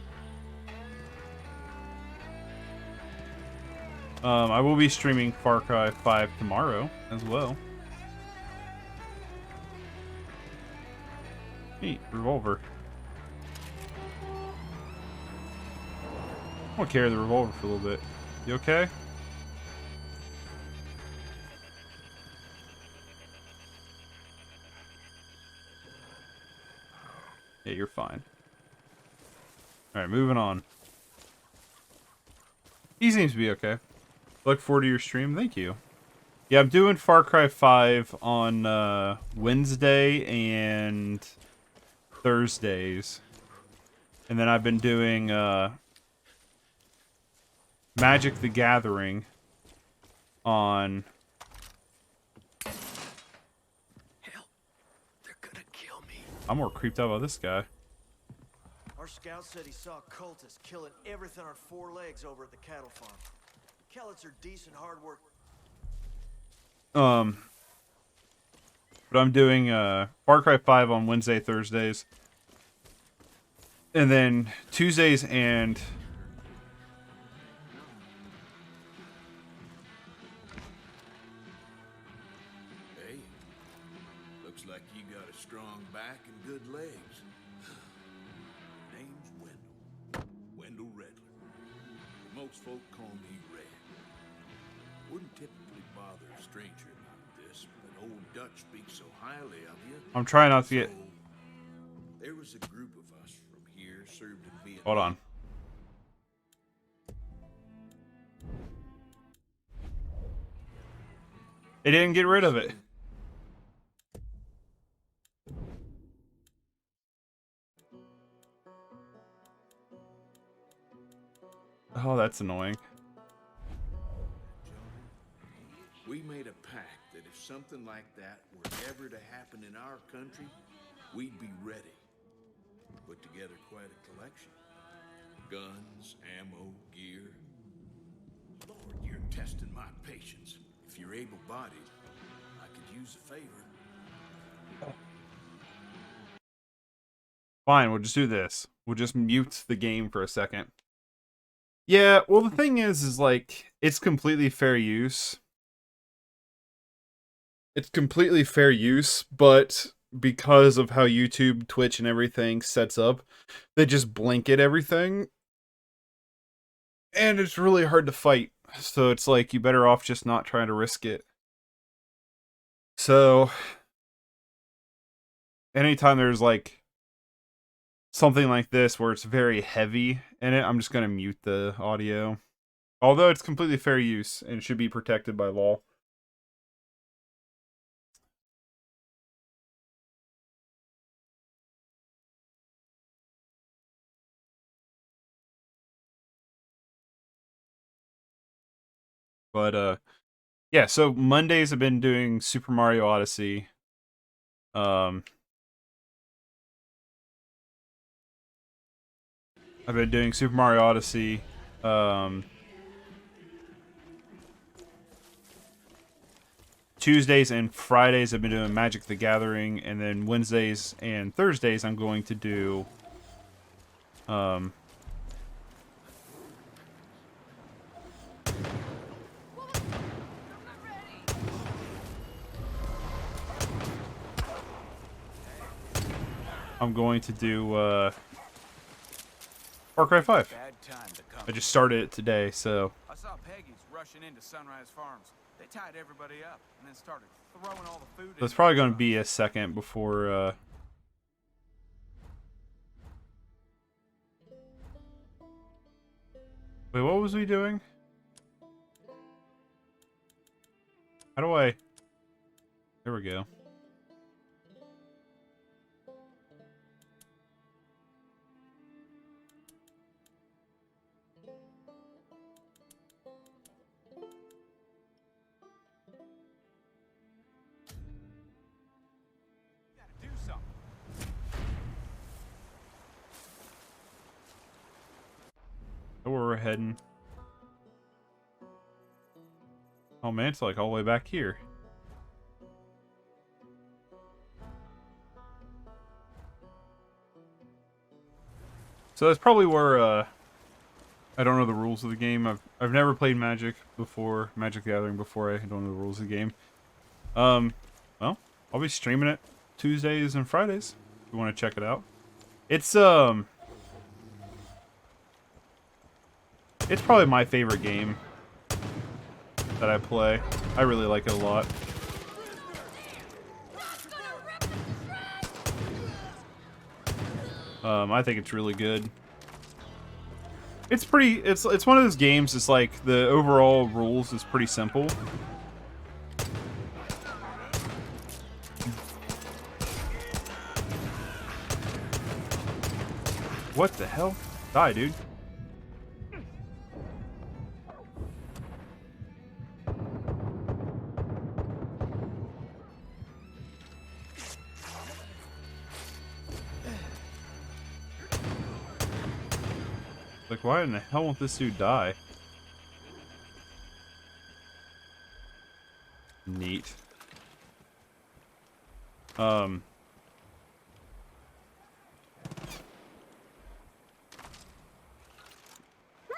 A: I will be streaming Far Cry 5 tomorrow as well. Neat, revolver. I'm gonna carry the revolver for a little bit. You okay? Yeah, you're fine. Alright, moving on. He seems to be okay. Look forward to your stream. Thank you. Yeah, I'm doing Far Cry 5 on Wednesday and Thursdays. And then I've been doing Magic the Gathering on...
E: Hell, they're gonna kill me.
A: I'm more creeped out by this guy.
V: Our scout said he saw cultists killing everything on four legs over at the cattle farm. Callets are decent, hard work.
A: But I'm doing Far Cry 5 on Wednesday, Thursdays. And then Tuesdays and...
C: Hey, looks like you got a strong back and good legs. Name's Wendell. Wendell Redler. Most folk call me Red. Wouldn't typically bother a stranger about this, but old Dutch speaks so highly of you.
A: I'm trying not to get...
C: There was a group of us from here served in Vietnam.
A: Hold on. It didn't get rid of it. Oh, that's annoying.
C: We made a pact that if something like that were ever to happen in our country, we'd be ready. Put together quite a collection. Guns, ammo, gear. Lord, you're testing my patience. If you're able-bodied, I could use a favor.
A: Fine, we'll just do this. We'll just mute the game for a second. Yeah, well, the thing is like, it's completely fair use. It's completely fair use, but because of how YouTube, Twitch, and everything sets up, they just blanket everything. And it's really hard to fight. So it's like, you better off just not trying to risk it. So, anytime there's like something like this where it's very heavy in it, I'm just going to mute the audio. Although it's completely fair use and should be protected by law. But, yeah, so Mondays I've been doing Super Mario Odyssey. I've been doing Super Mario Odyssey. Tuesdays and Fridays I've been doing Magic the Gathering, and then Wednesdays and Thursdays I'm going to do Far Cry 5.
T: Bad time to come.
A: I just started it today, so
T: I saw Peggy's rushing into Sunrise Farms. They tied everybody up and then started throwing all the food
A: it's probably going to be a second before Wait, what was we doing? How do I... There we go.
T: do something.
A: Know where we're heading. Oh man, it's like all the way back here. So that's probably where I don't know the rules of the game. I've never played Magic before, Magic the Gathering before. I don't know the rules of the game. Well, I'll be streaming it Tuesdays and Fridays if you want to check it out. It's probably my favorite game that I play. I really like it a lot. I think it's really good. It's pretty. It's one of those games. It's like the overall rules is pretty simple. What the hell? Die, dude. Like, why in the hell won't this dude die? Neat. I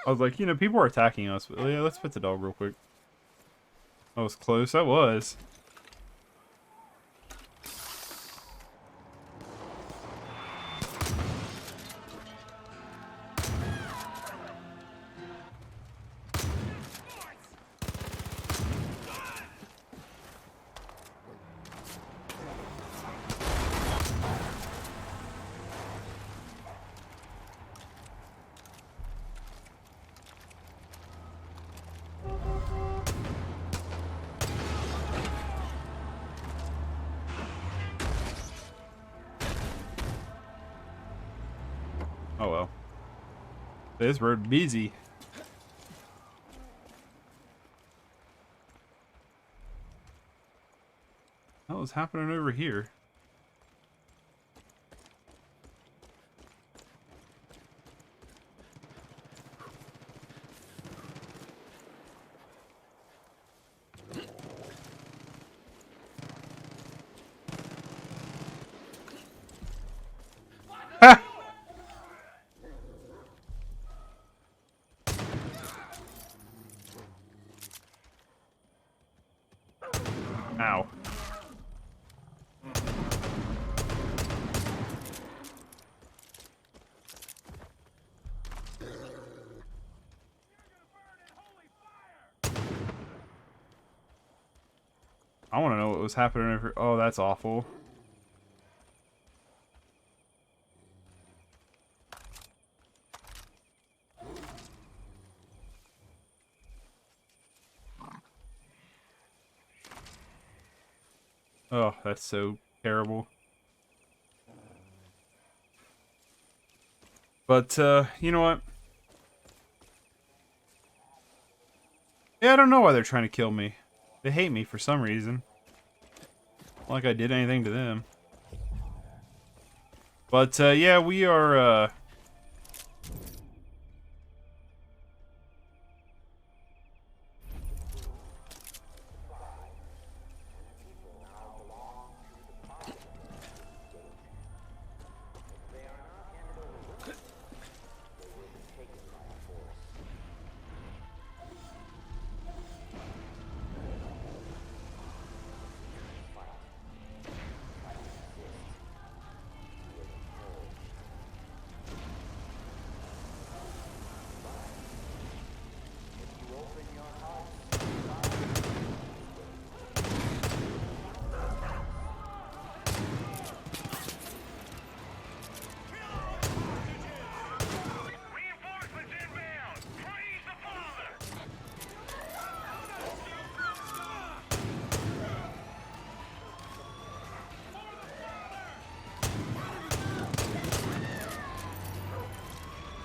A: was like, you know, people are attacking us, but yeah, let's pet the dog real quick. That was close. That was. Oh well. This road busy. What was happening over here? Ow. I want to know what was happening over... Oh, that's awful. Oh, that's so terrible. But, you know what? Yeah, I don't know why they're trying to kill me. They hate me for some reason. Not like I did anything to them. But, yeah, we are,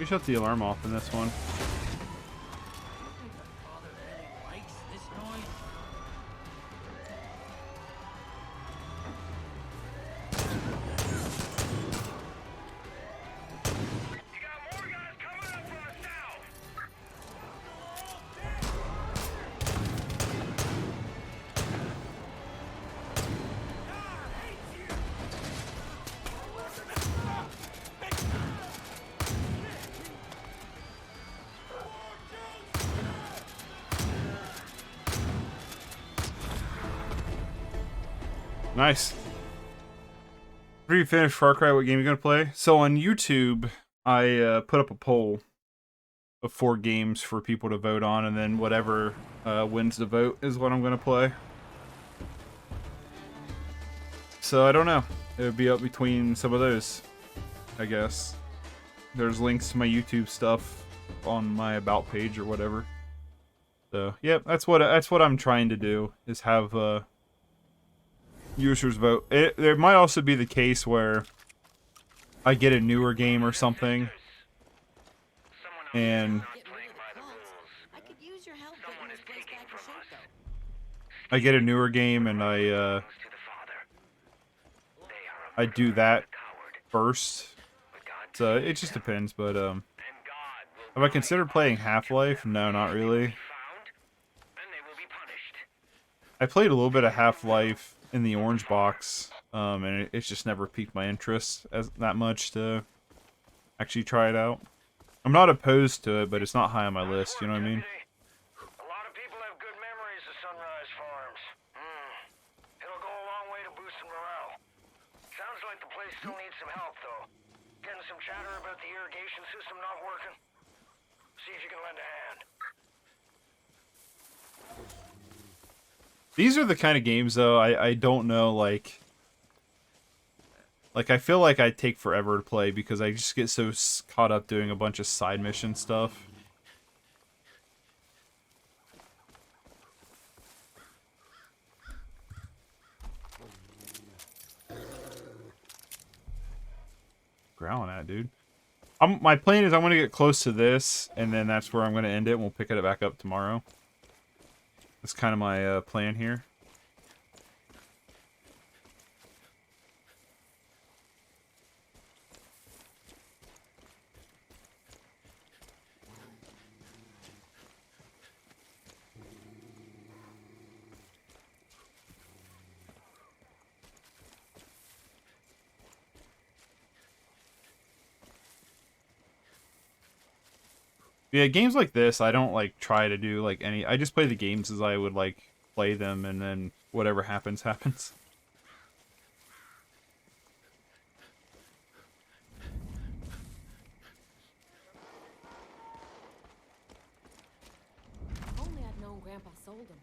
A: We shut the alarm off in this one. Nice. After you finish Far Cry, what game are you gonna play? So on YouTube, I put up a poll of 4 games for people to vote on, and then whatever wins the vote is what I'm gonna play. So I don't know. It would be up between some of those, I guess. There's links to my YouTube stuff on my about page or whatever. So yep, that's what I'm trying to do, is have users vote. There might also be the case where I get a newer game or something, and I get a newer game and I do that first. So it just depends, but have I considered playing Half-Life? No, not really. I played a little bit of Half-Life in the orange box, and it's just never piqued my interest that much to actually try it out. I'm not opposed to it, but it's not high on my list, you know what I mean?
P: A lot of people have good memories of Sunrise Farms. It'll go a long way to boosting morale. Sounds like the place still needs some help, though. Getting some chatter about the irrigation system not working. See if you can lend a hand.
A: These are the kind of games, though, I don't know, like I feel like I take forever to play because I just get so caught up doing a bunch of side mission stuff. Growling at, dude. My plan is I'm going to get close to this, and then that's where I'm going to end it, and we'll pick it back up tomorrow. That's kind of my plan here. Yeah, games like this, I don't, like, try to do, like, any... I just play the games as I would, like, play them, and then whatever happens, happens.
H: If only I'd known Grandpa sold them.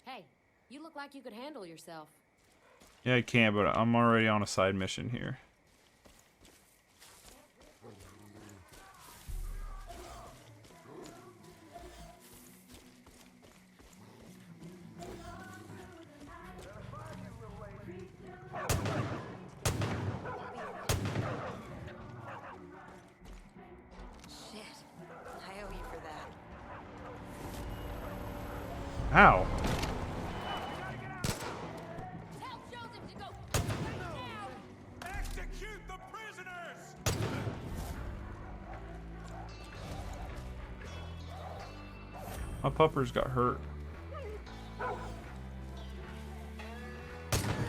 H: Hey, you look like you could handle yourself.
A: Yeah, I can, but I'm already on a side mission here. Ow.
D: Execute the prisoners!
A: My puppers got hurt.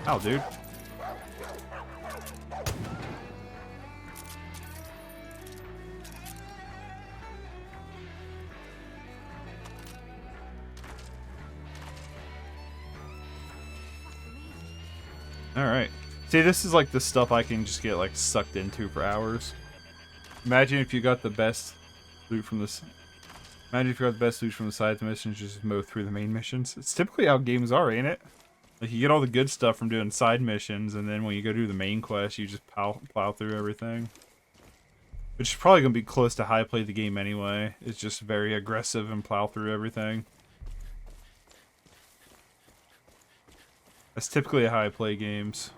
A: Ow, dude. Alright. See, this is like the stuff I can just get like sucked into for hours. Imagine if you got the best loot from this. Imagine if you got the best loot from the side missions, just mow through the main missions. It's typically how games are, ain't it? Like, you get all the good stuff from doing side missions, and then when you go do the main quest, you just plow through everything. Which is probably going to be close to how I play the game anyway. It's just very aggressive and plow through everything. That's typically how I play games.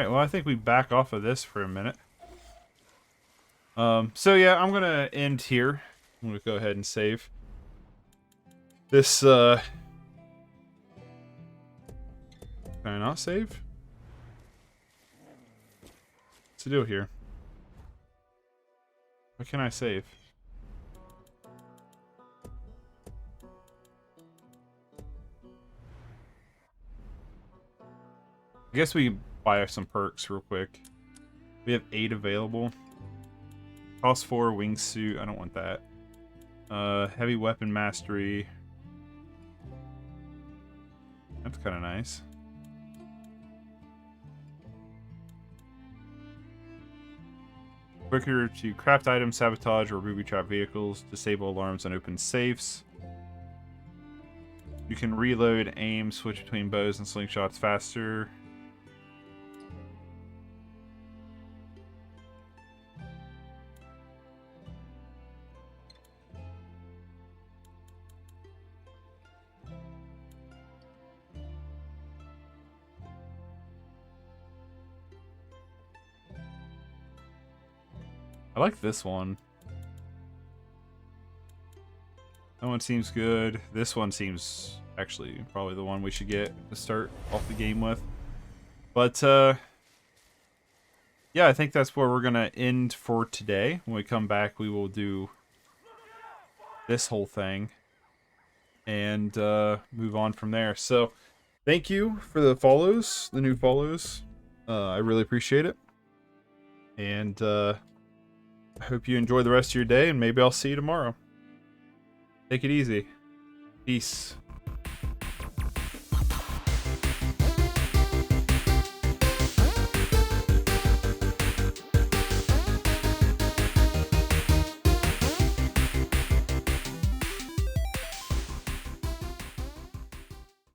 A: Alright, well I think we back off of this for a minute. So yeah, I'm gonna end here. I'm gonna go ahead and save. This, Can I not save? What's the deal here? What can I save? I guess we can buy some perks real quick. We have 8 available. Cost 4, wingsuit. I don't want that. Heavy weapon mastery. That's kind of nice. Quicker to craft items, sabotage, or booby trap vehicles, disable alarms, and open safes. You can reload, aim, switch between bows and slingshots faster. I like this one. That one seems good. This one seems actually probably the one we should get to start off the game with. But, yeah, I think that's where we're going to end for today. When we come back, we will do this whole thing and move on from there. So, thank you for the follows, the new follows. I really appreciate it. And, I hope you enjoy the rest of your day, and maybe I'll see you tomorrow. Take it easy. Peace.